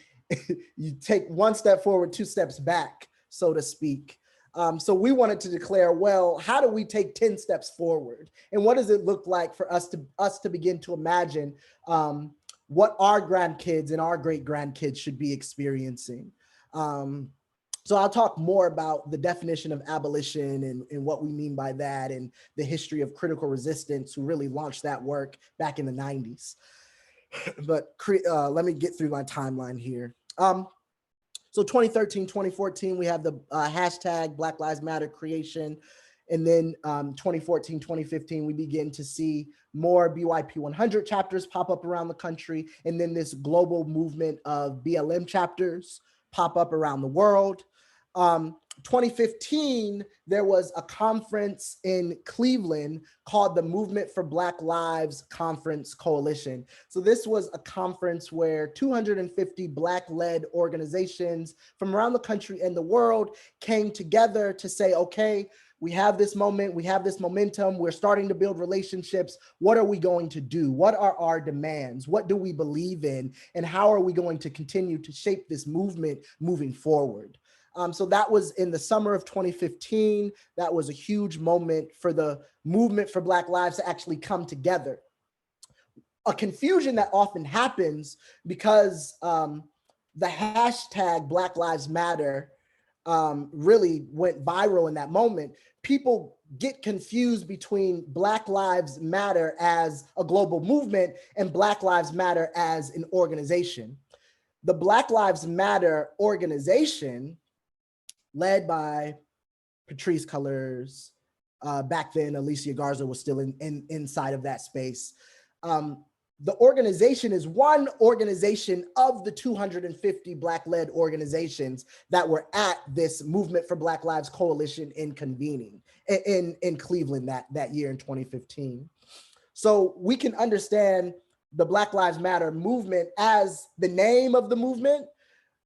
you take one step forward, two steps back, so to speak. So we wanted to declare, well, how do we take 10 steps forward? And what does it look like for us to begin to imagine what our grandkids and our great grandkids should be experiencing? So I'll talk more about the definition of abolition and what we mean by that, and the history of critical resistance, who really launched that work back in the 90s. But let me get through my timeline here. So 2013, 2014, we have the hashtag Black Lives Matter creation. And then 2014, 2015, we begin to see more BYP 100 chapters pop up around the country. And then this global movement of BLM chapters pop up around the world. 2015, there was a conference in Cleveland called the Movement for Black Lives Conference Coalition. So this was a conference where 250 Black-led organizations from around the country and the world came together to say, okay, we have this moment, we have this momentum, we're starting to build relationships. What are we going to do? What are our demands? What do we believe in? And how are we going to continue to shape this movement moving forward? So that was in the summer of 2015. That was a huge moment for the Movement for Black Lives to actually come together. A confusion that often happens because the hashtag Black Lives Matter really went viral in that moment. People get confused between Black Lives Matter as a global movement and Black Lives Matter as an organization. The Black Lives Matter organization, led by Patrisse Cullors, back then Alicia Garza was still inside of that space. the organization is one organization of the 250 Black-led organizations that were at this Movement for Black Lives Coalition in convening in Cleveland that year in 2015. So we can understand the Black Lives Matter movement as the name of the movement,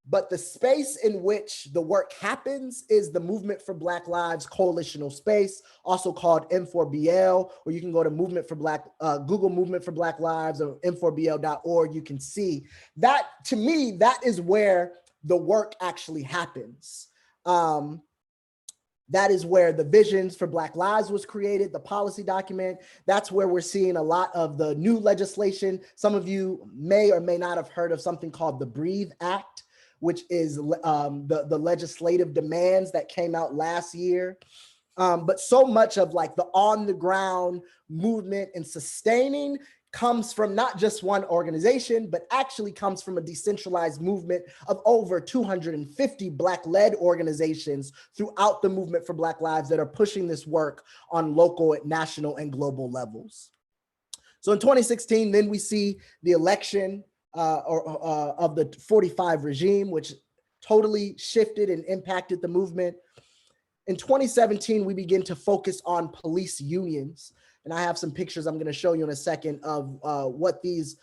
but the space in which the work happens is the Movement for Black Lives coalitional space, also called M4BL, or you can go to Google Movement for Black Lives or m4bl.org. You can see that. To me, that is where the work actually happens. That is where the visions for Black Lives was created, the policy document. That's where we're seeing a lot of the new legislation. Some of you may or may not have heard of something called the Breathe Act, which is the legislative demands that came out last year. But so much of like the on the ground movement and sustaining comes from not just one organization, but actually comes from a decentralized movement of over 250 Black-led organizations throughout the Movement for Black Lives that are pushing this work on local, national, and global levels. So in 2016, then we see the election of the 45 regime, which totally shifted and impacted the movement. In 2017, we begin to focus on police unions. And I have some pictures I'm going to show you in a second of what these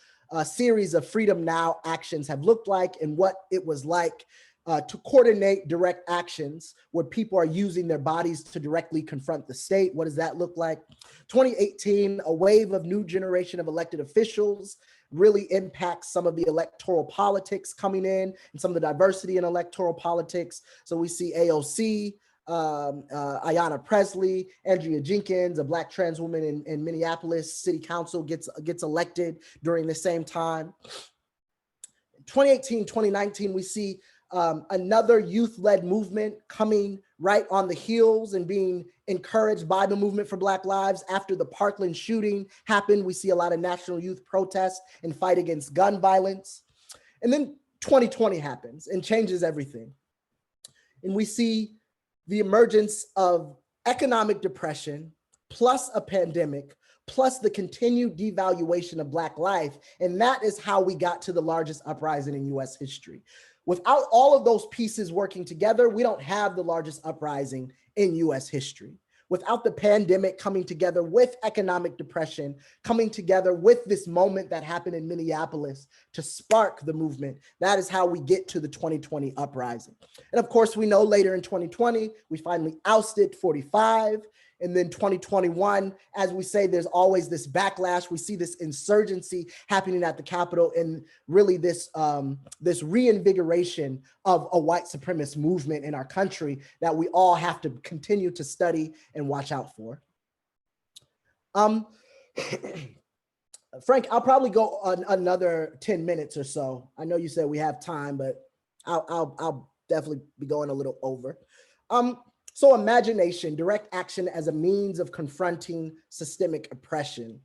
series of Freedom Now actions have looked like and what it was like to coordinate direct actions where people are using their bodies to directly confront the state. What does that look like? 2018, a wave of new generation of elected officials really impacts some of the electoral politics coming in and some of the diversity in electoral politics. So we see AOC, Ayanna Presley, Andrea Jenkins, a Black trans woman in Minneapolis City Council gets elected during the same time. 2018, 2019, we see another youth-led movement coming right on the heels and being encouraged by the Movement for Black Lives. After the Parkland shooting happened, we see a lot of national youth protests and fight against gun violence. And then 2020 happens and changes everything. And we see the emergence of economic depression, plus a pandemic, plus the continued devaluation of Black life. And that is how we got to the largest uprising in US history. Without all of those pieces working together, we don't have the largest uprising in US history. Without the pandemic coming together with economic depression, coming together with this moment that happened in Minneapolis to spark the movement, that is how we get to the 2020 uprising. And of course, we know later in 2020, we finally ousted 45. And then 2021, as we say, there's always this backlash. We see this insurgency happening at the Capitol and really this reinvigoration of a white supremacist movement in our country that we all have to continue to study and watch out for. Frank, I'll probably go on another 10 minutes or so. I know you said we have time, but I'll definitely be going a little over. So imagination, direct action as a means of confronting systemic oppression.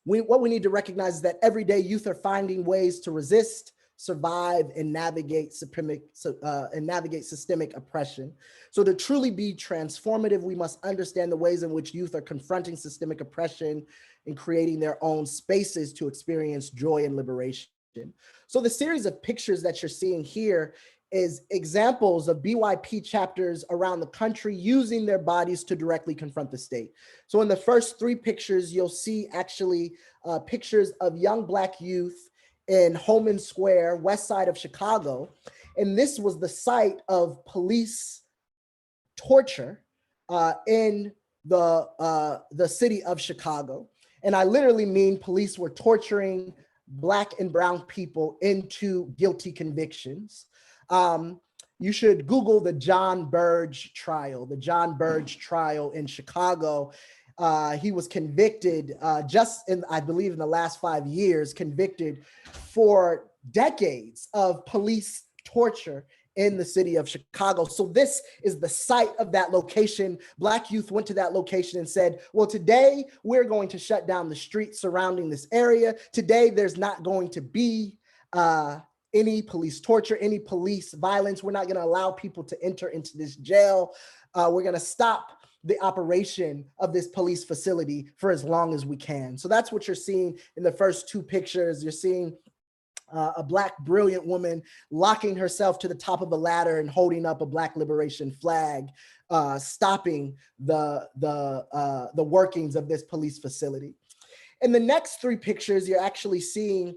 What we need to recognize is that everyday youth are finding ways to resist, survive, and navigate systemic oppression. So to truly be transformative, we must understand the ways in which youth are confronting systemic oppression and creating their own spaces to experience joy and liberation. So the series of pictures that you're seeing here is examples of BYP chapters around the country using their bodies to directly confront the state. So in the first three pictures, you'll see actually pictures of young Black youth in Holman Square, west side of Chicago. And this was the site of police torture in the city of Chicago. And I literally mean police were torturing Black and brown people into guilty convictions. You should Google the John Burge trial, in Chicago. He was convicted I believe in the last 5 years, convicted for decades of police torture in the city of Chicago. So this is the site of that location. Black youth went to that location and said, well, today we're going to shut down the streets surrounding this area. Today, there's not going to be any police torture, any police violence. We're not going to allow people to enter into this jail. We're going to stop the operation of this police facility for as long as we can. So that's what you're seeing in the first two pictures. You're seeing a Black brilliant woman locking herself to the top of a ladder and holding up a Black liberation flag, stopping the workings of this police facility. In the next three pictures, you're actually seeing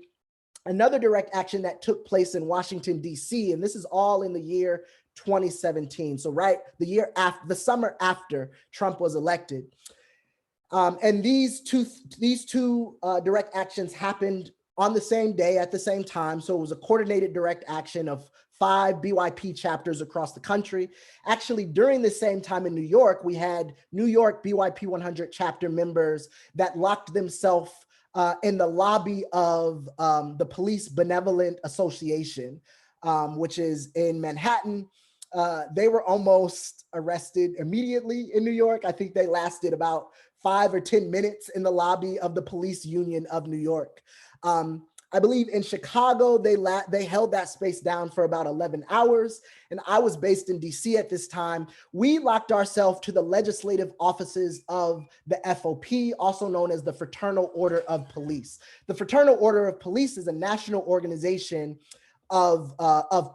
another direct action that took place in Washington, D.C., and this is all in the year 2017. So right, the year after, the summer after Trump was elected. And these two direct actions happened on the same day at the same time. So it was a coordinated direct action of 5 BYP chapters across the country. Actually, during the same time in New York, we had New York BYP 100 chapter members that locked themselves in the lobby of the Police Benevolent Association, which is in Manhattan. They were almost arrested immediately in New York. I think they lasted about 5 or 10 minutes in the lobby of the Police Union of New York. I believe in Chicago, they held that space down for about 11 hours. And I was based in DC at this time. We locked ourselves to the legislative offices of the FOP, also known as the Fraternal Order of Police. The Fraternal Order of Police is a national organization of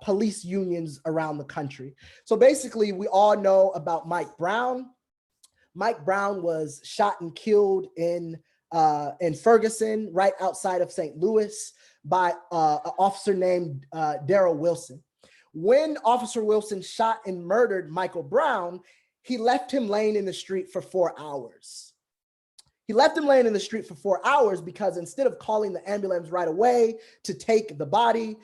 police unions around the country. So basically, we all know about Mike Brown. Mike Brown was shot and killed in Ferguson, right outside of St. Louis, by an officer named Darrell Wilson. When Officer Wilson shot and murdered Michael Brown, he left him laying in the street for 4 hours. He left him laying in the street for 4 hours because instead of calling the ambulance right away to take the body,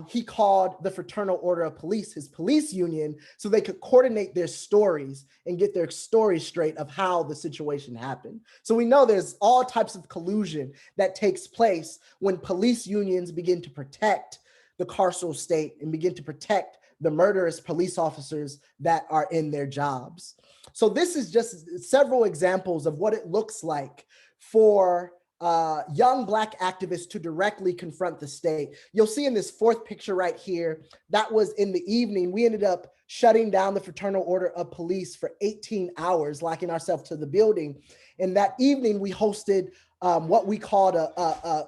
he called the Fraternal Order of Police, his police union, so they could coordinate their stories and get their stories straight of how the situation happened. So we know there's all types of collusion that takes place when police unions begin to protect the carceral state and begin to protect the murderous police officers that are in their jobs. So this is just several examples of what it looks like for young Black activists to directly confront the state. You'll see in this fourth picture right here, that was in the evening. We ended up shutting down the Fraternal Order of Police for 18 hours, locking ourselves to the building. And that evening we hosted what we called a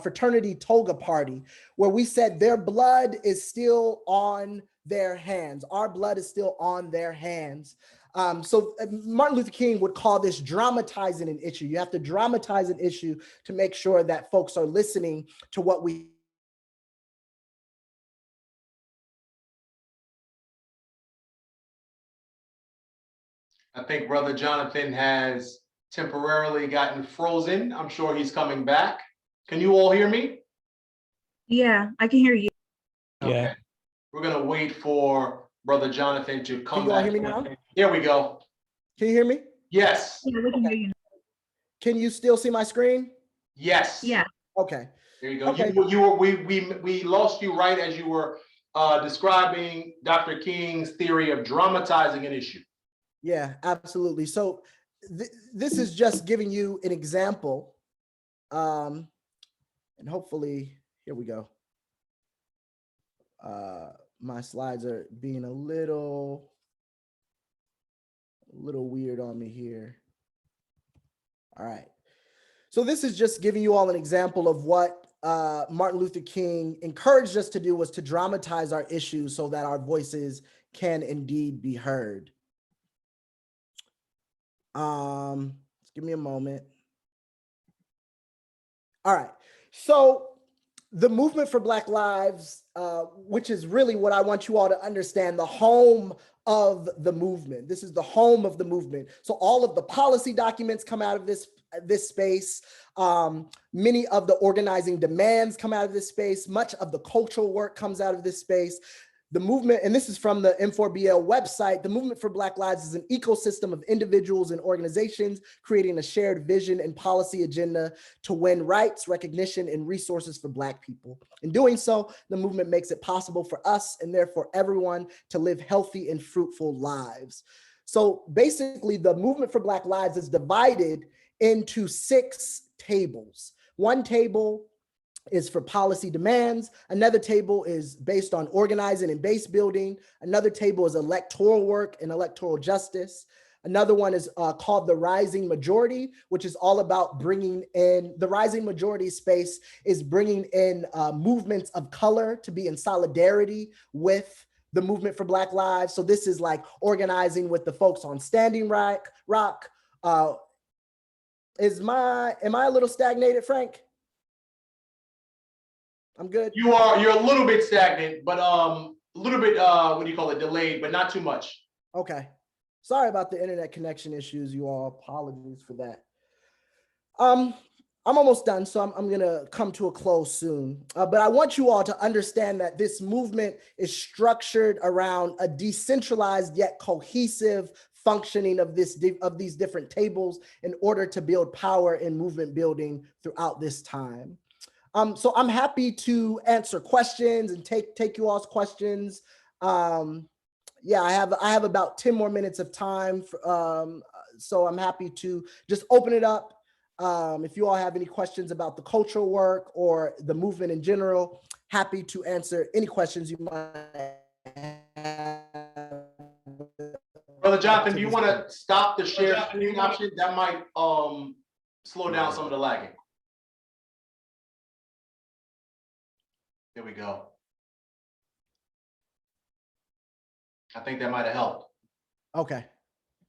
fraternity toga party, where we said their blood is still on their hands. Our blood is still on their hands. So Martin Luther King would call this dramatizing an issue. You have to dramatize an issue to make sure that folks are listening to what we. I think Brother Jonathan has temporarily gotten frozen. I'm sure he's coming back. Can you all hear me? Yeah, I can hear you. Okay. Yeah. We're gonna wait for Brother Jonathan to come Can you all back. hear me now? Here we go. Can you hear me? Yes. Yeah, we can hear you. Can you still see my screen? Yes. Yeah. Okay. There you go. Okay. We lost you right as you were describing Dr. King's theory of dramatizing an issue. Yeah, absolutely. So this is just giving you an example. And hopefully, here we go. My slides are being a little weird on me here. All right. So this is just giving you all an example of what Martin Luther King encouraged us to do, was to dramatize our issues so that our voices can indeed be heard. Just give me a moment. All right. So the movement for Black Lives, which is really what I want you all to understand, the home of the movement. This is the home of the movement. So all of the policy documents come out of this space. Many of the organizing demands come out of this space. Much of the cultural work comes out of this space. The movement, and this is from the M4BL website, the movement for Black Lives is an ecosystem of individuals and organizations creating a shared vision and policy agenda to win rights, recognition, and resources for Black people. In doing so, the movement makes it possible for us and therefore everyone to live healthy and fruitful lives. So basically, the movement for Black Lives is divided into 6 tables. One table is for policy demands. Another table is based on organizing and base building. Another table is electoral work and electoral justice. Another one is called the Rising Majority, which is all about bringing in, the Rising Majority space is bringing in movements of color to be in solidarity with the movement for Black Lives. So this is like organizing with the folks on Standing Rock. Am I a little stagnated, Frank? I'm good. You're a little bit stagnant, but a little bit what do you call it, delayed, but not too much. Okay. Sorry about the internet connection issues, you all. Apologies for that. I'm almost done, so I'm gonna come to a close soon. But I want you all to understand that this movement is structured around a decentralized yet cohesive functioning of these different tables in order to build power and movement building throughout this time. So I'm happy to answer questions and take you all's questions. Yeah, I have about 10 more minutes of time, so I'm happy to just open it up. If you all have any questions about the cultural work or the movement in general, happy to answer any questions you might have. Brother Jonathan, do you want to stop the share screen option? That might slow down some of the lagging. There we go. I think that might have helped. Okay.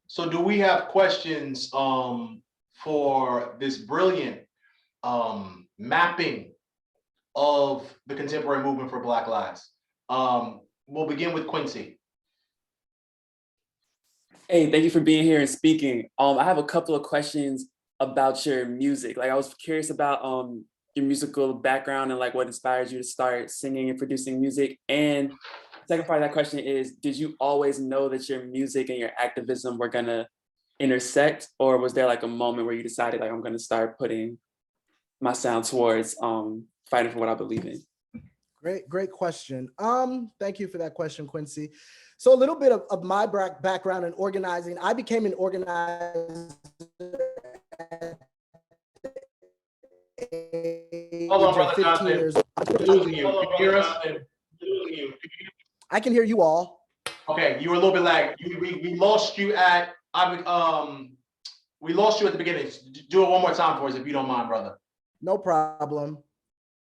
So do we have questions for this brilliant mapping of the contemporary movement for Black Lives? We'll begin with Quincy. Hey, thank you for being here and speaking. I have a couple of questions about your music. Like, I was curious about your musical background and like what inspired you to start singing and producing music. And second part of that question is, did you always know that your music and your activism were gonna intersect, or was there like a moment where you decided like, I'm gonna start putting my sound towards fighting for what I believe in? Great question. Thank you for that question, Quincy. So a little bit of my background in organizing. I became an organizer at the age of 15 years old. Losing you. Can you hear us? I can hear you all. Okay, you were a little bit lagged. We lost you at we lost you at the beginning. Do it one more time for us if you don't mind, brother. No problem.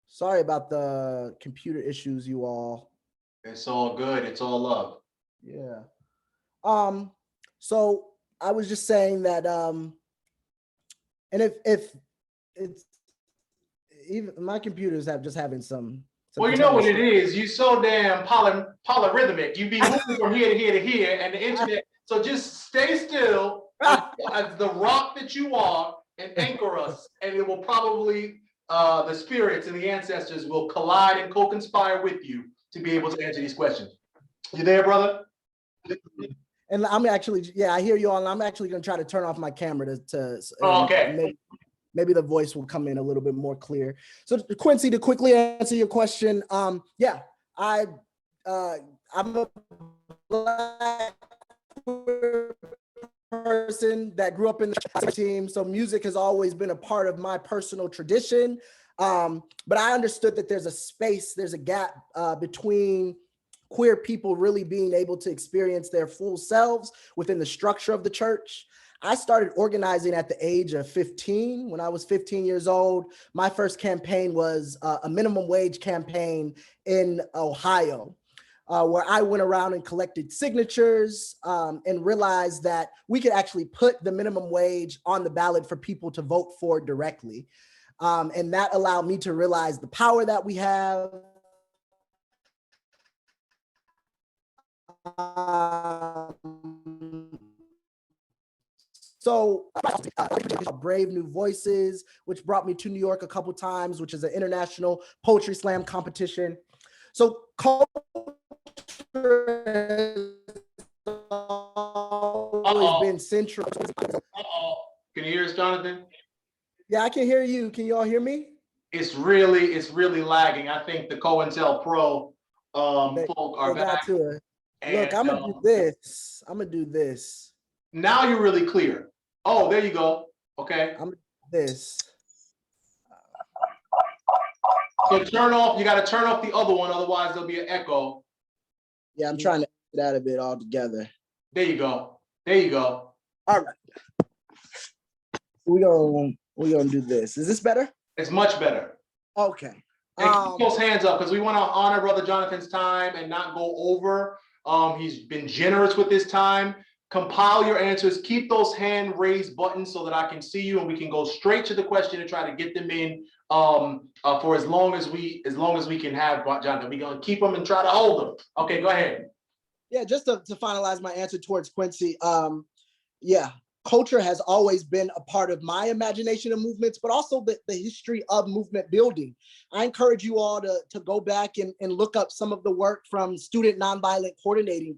Sorry about the computer issues, you all. It's all good. It's all love. Yeah. So I was just saying that and if it's even my computers have just having some well, you know what it is. You so damn polyrhythmic. You be moving from here to here to here, and the internet. So just stay still as the rock that you are, and anchor us, and it will probably the spirits and the ancestors will collide and co-conspire with you to be able to answer these questions. You there, brother? And I'm actually, yeah, I hear you all. And I'm actually going to try to turn off my camera to okay. Maybe the voice will come in a little bit more clear. So Quincy, to quickly answer your question, yeah, I'm a Black person that grew up in the team. So music has always been a part of my personal tradition. But I understood that there's a space, there's a gap between queer people really being able to experience their full selves within the structure of the church. I started organizing at the age of 15. When I was 15 years old, my first campaign was a minimum wage campaign in Ohio, where I went around and collected signatures and realized that we could actually put the minimum wage on the ballot for people to vote for directly. And that allowed me to realize the power that we have. So Brave New Voices, which brought me to New York a couple times, which is an international poetry slam competition. So culture has always been central. Can you hear us, Jonathan? Yeah, I can hear you. Can you all hear me? It's really lagging. I think the COINTELPRO folk are back. To it. Look, I'm gonna do this. I'm gonna do this. Now you're really clear. Oh, there you go. Okay. I'm gonna do this. So turn off, you got to turn off the other one, otherwise there'll be an echo. Yeah, I'm trying to get out of it altogether. There you go. There you go. All right. We gonna do this. Is this better? It's much better. Okay. And keep those hands up because we want to honor Brother Jonathan's time and not go over. He's been generous with his time. Compile your answers. Keep those hand raised buttons so that I can see you and we can go straight to the question and try to get them in for as long as we can have, Jonathan. We're gonna keep them and try to hold them. Okay, go ahead. Yeah, just to finalize my answer towards Quincy. Yeah, culture has always been a part of my imagination of movements, but also the history of movement building. I encourage you all to go back and look up some of the work from Student Nonviolent Coordinating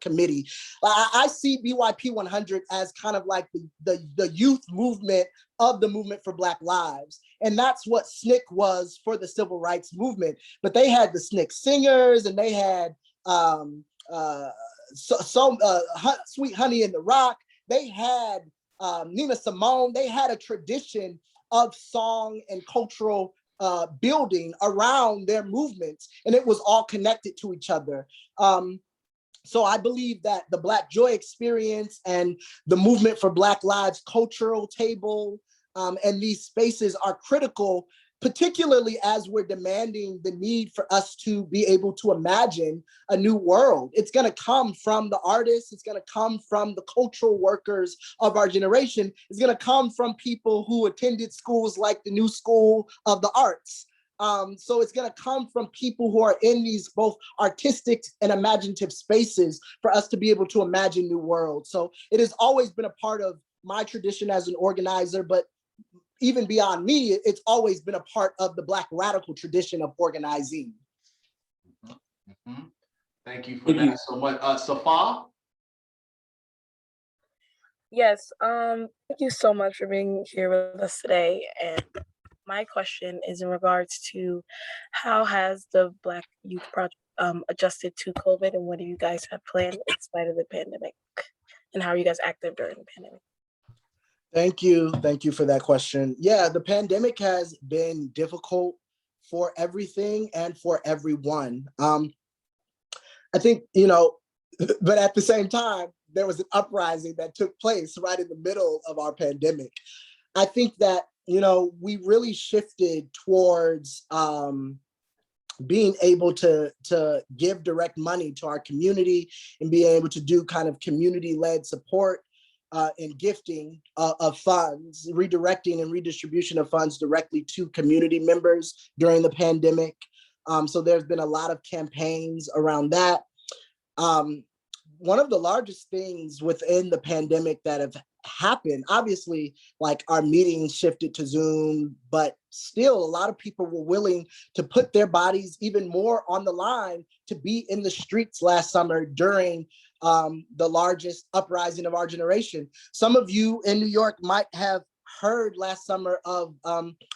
Committee. I see BYP 100 as kind of like the youth movement of the movement for Black Lives. And that's what SNCC was for the civil rights movement. But they had the SNCC singers and they had Sweet Honey in the Rock. They had Nina Simone. They had a tradition of song and cultural building around their movements, and it was all connected to each other. So I believe that the Black Joy experience and the movement for Black Lives cultural table and these spaces are critical, particularly as we're demanding the need for us to be able to imagine a new world. It's going to come from the artists. It's going to come from the cultural workers of our generation. It's going to come from people who attended schools like the New School of the Arts. So it's going to come from people who are in these both artistic and imaginative spaces for us to be able to imagine new worlds. So it has always been a part of my tradition as an organizer, but even beyond me, it's always been a part of the Black radical tradition of organizing. Thank you for that so much. Safa? Yes, thank you so much for being here with us today. And my question is in regards to how has the Black Youth Project adjusted to COVID, and what do you guys have planned in spite of the pandemic? And how are you guys active during the pandemic? Thank you. Thank you for that question. Yeah, the pandemic has been difficult for everything and for everyone. I think, but at the same time, there was an uprising that took place right in the middle of our pandemic. I think that, we really shifted towards being able to give direct money to our community and being able to do kind of community-led support and gifting of funds, redirecting and redistribution of funds directly to community members during the pandemic. So there's been a lot of campaigns around that. One of the largest things within the pandemic that have happened, obviously, like our meetings shifted to Zoom, but still a lot of people were willing to put their bodies even more on the line to be in the streets last summer during the largest uprising of our generation. Some of you in New York might have heard last summer of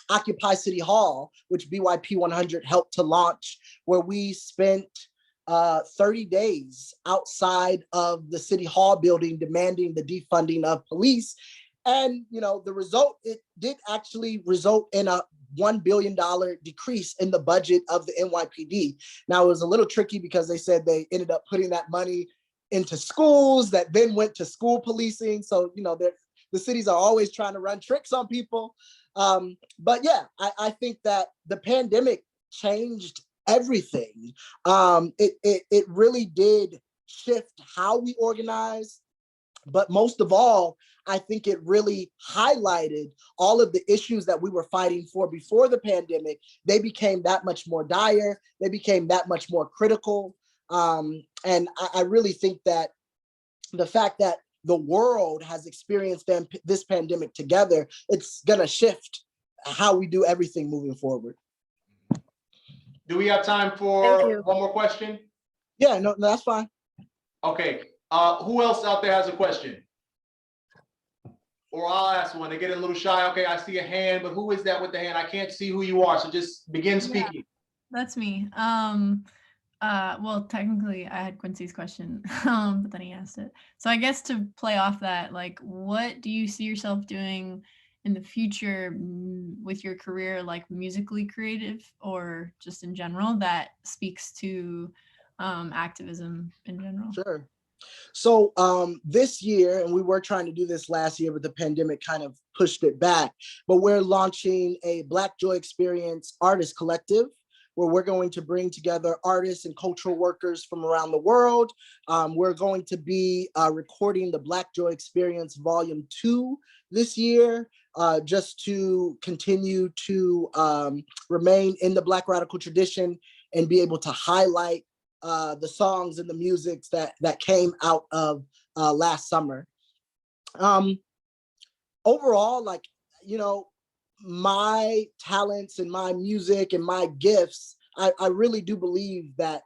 Occupy City Hall, which BYP 100 helped to launch, where we spent 30 days outside of the City Hall building demanding the defunding of police. And, the result, it did actually result in a $1 billion decrease in the budget of the NYPD. Now, it was a little tricky because they said they ended up putting that money into schools that then went to school policing. So, the cities are always trying to run tricks on people. But yeah, I think that the pandemic changed everything. It really did shift how we organize. But most of all, I think it really highlighted all of the issues that we were fighting for before the pandemic. They became that much more dire. They became that much more critical. And I really think that the fact that the world has experienced this pandemic together, it's gonna shift how we do everything moving forward. Do we have time for one more question? Yeah, no, that's fine. Okay, who else out there has a question? Or I'll ask one. They get a little shy. Okay, I see a hand, but who is that with the hand? I can't see who you are, so just begin speaking. Yeah, that's me. Well, technically I had Quincy's question, but then he asked it. So I guess to play off that, like, what do you see yourself doing in the future with your career, like musically creative or just in general, that speaks to activism in general? Sure. So this year, and we were trying to do this last year, but the pandemic kind of pushed it back, but we're launching a Black Joy Experience Artist Collective, where we're going to bring together artists and cultural workers from around the world. We're going to be recording the Black Joy Experience Volume 2 this year, just to continue to remain in the Black radical tradition and be able to highlight the songs and the musics that came out of last summer. Overall, like, you know, my talents and my music and my gifts, I really do believe that,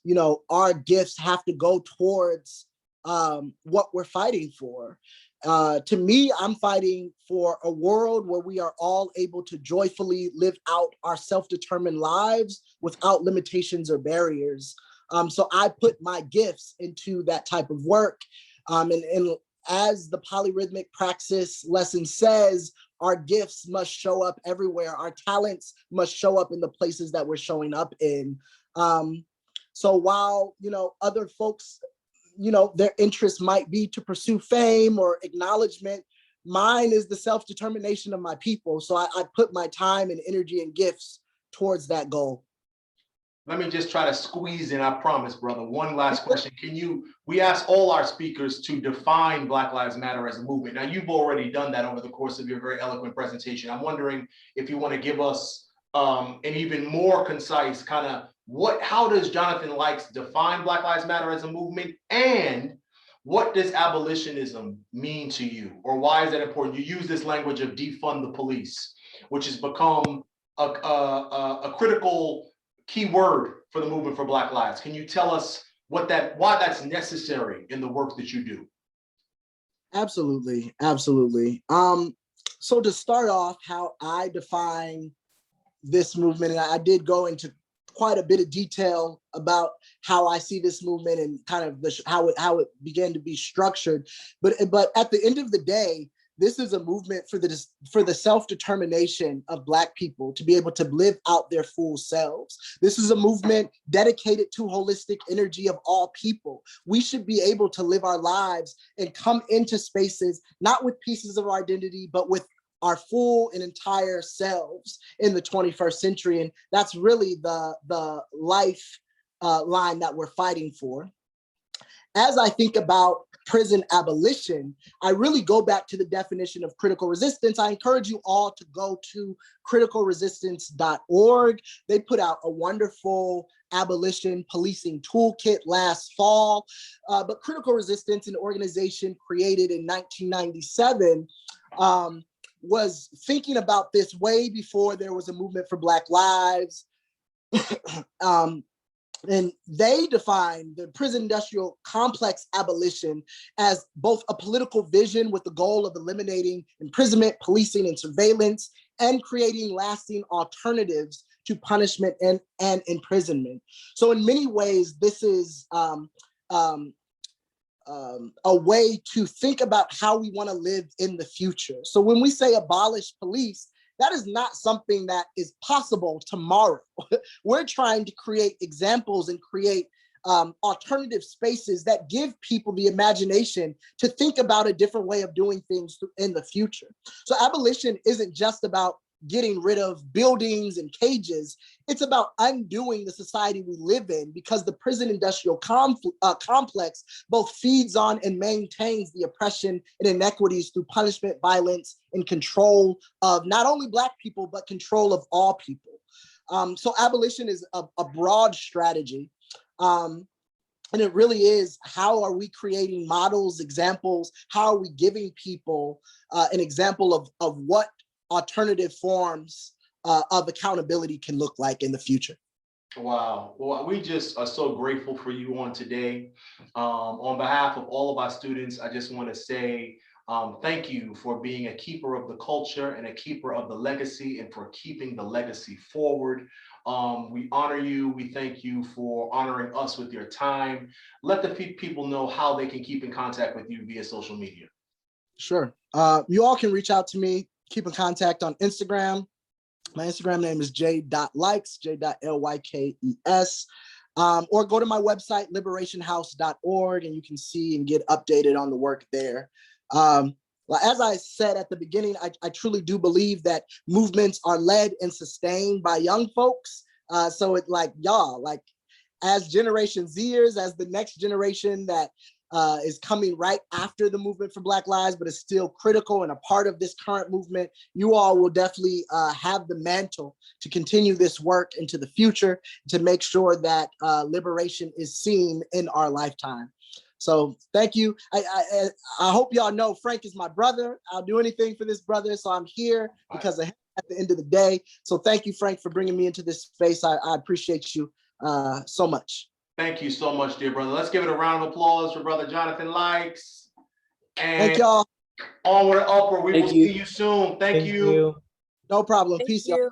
you know, our gifts have to go towards what we're fighting for. To me, I'm fighting for a world where we are all able to joyfully live out our self-determined lives without limitations or barriers. So I put my gifts into that type of work. And as the polyrhythmic praxis lesson says, our gifts must show up everywhere. Our talents must show up in the places that we're showing up in. So while, you know, other folks, you know, their interest might be to pursue fame or acknowledgement, mine is the self-determination of my people. So I put my time and energy and gifts towards that goal. Let me just try to squeeze in, I promise, brother. One last question. We ask all our speakers to define Black Lives Matter as a movement. Now, you've already done that over the course of your very eloquent presentation. I'm wondering if you want to give us an even more concise kind of how does Jonathan Lykes define Black Lives Matter as a movement? And what does abolitionism mean to you? Or why is that important? You use this language of defund the police, which has become a critical key word for the movement for Black Lives. Can you tell us why that's necessary in the work that you do? Absolutely, absolutely. So to start off, how I define this movement, and I did go into quite a bit of detail about how I see this movement and kind of how it began to be structured. But at the end of the day, this is a movement for the self-determination of Black people to be able to live out their full selves. This is a movement dedicated to holistic energy of all people. We should be able to live our lives and come into spaces, not with pieces of our identity, but with our full and entire selves in the 21st century. And that's really the life line that we're fighting for. As I think about prison abolition, I really go back to the definition of critical resistance. I encourage you all to go to criticalresistance.org. They put out a wonderful abolition policing toolkit last fall. But Critical Resistance, an organization created in 1997, was thinking about this way before there was a movement for Black lives. And they define the prison industrial complex abolition as both a political vision with the goal of eliminating imprisonment, policing, and surveillance, and creating lasting alternatives to punishment and imprisonment. So in many ways, this is a way to think about how we want to live in the future. So when we say abolish police, that is not something that is possible tomorrow. We're trying to create examples and create alternative spaces that give people the imagination to think about a different way of doing things in the future. So abolition isn't just about getting rid of buildings and cages. It's about undoing the society we live in, because the prison industrial complex both feeds on and maintains the oppression and inequities through punishment, violence, and control of not only Black people, but control of all people. So abolition is a broad strategy. And it really is, how are we creating models, examples? How are we giving people an example of what alternative forms of accountability can look like in the future? Wow. Well, we just are so grateful for you on today. On behalf of all of our students, I just want to say thank you for being a keeper of the culture and a keeper of the legacy, and for keeping the legacy forward. We honor you. We thank you for honoring us with your time. Let the people know how they can keep in contact with you via social media. Sure. You all can reach out to me, keep in contact on Instagram. My Instagram name is j.lykes, j.lykes. Or go to my website, liberationhouse.org, and you can see and get updated on the work there. As I said at the beginning, I truly do believe that movements are led and sustained by young folks. So it like y'all, like as Generation Zers, as the next generation that is coming right after the movement for Black Lives, but is still critical and a part of this current movement, you all will definitely have the mantle to continue this work into the future to make sure that liberation is seen in our lifetime. So thank you. I hope y'all know Frank is my brother. I'll do anything for this brother. So I'm here because of him at the end of the day. So thank you, Frank, for bringing me into this space. I appreciate you so much. Thank you so much, dear brother. Let's give it a round of applause for Brother Jonathan Lykes. And thank y'all. Onward and upward. We Thank will you. see you soon. Thank you. No problem. Thank Peace, y'all. you.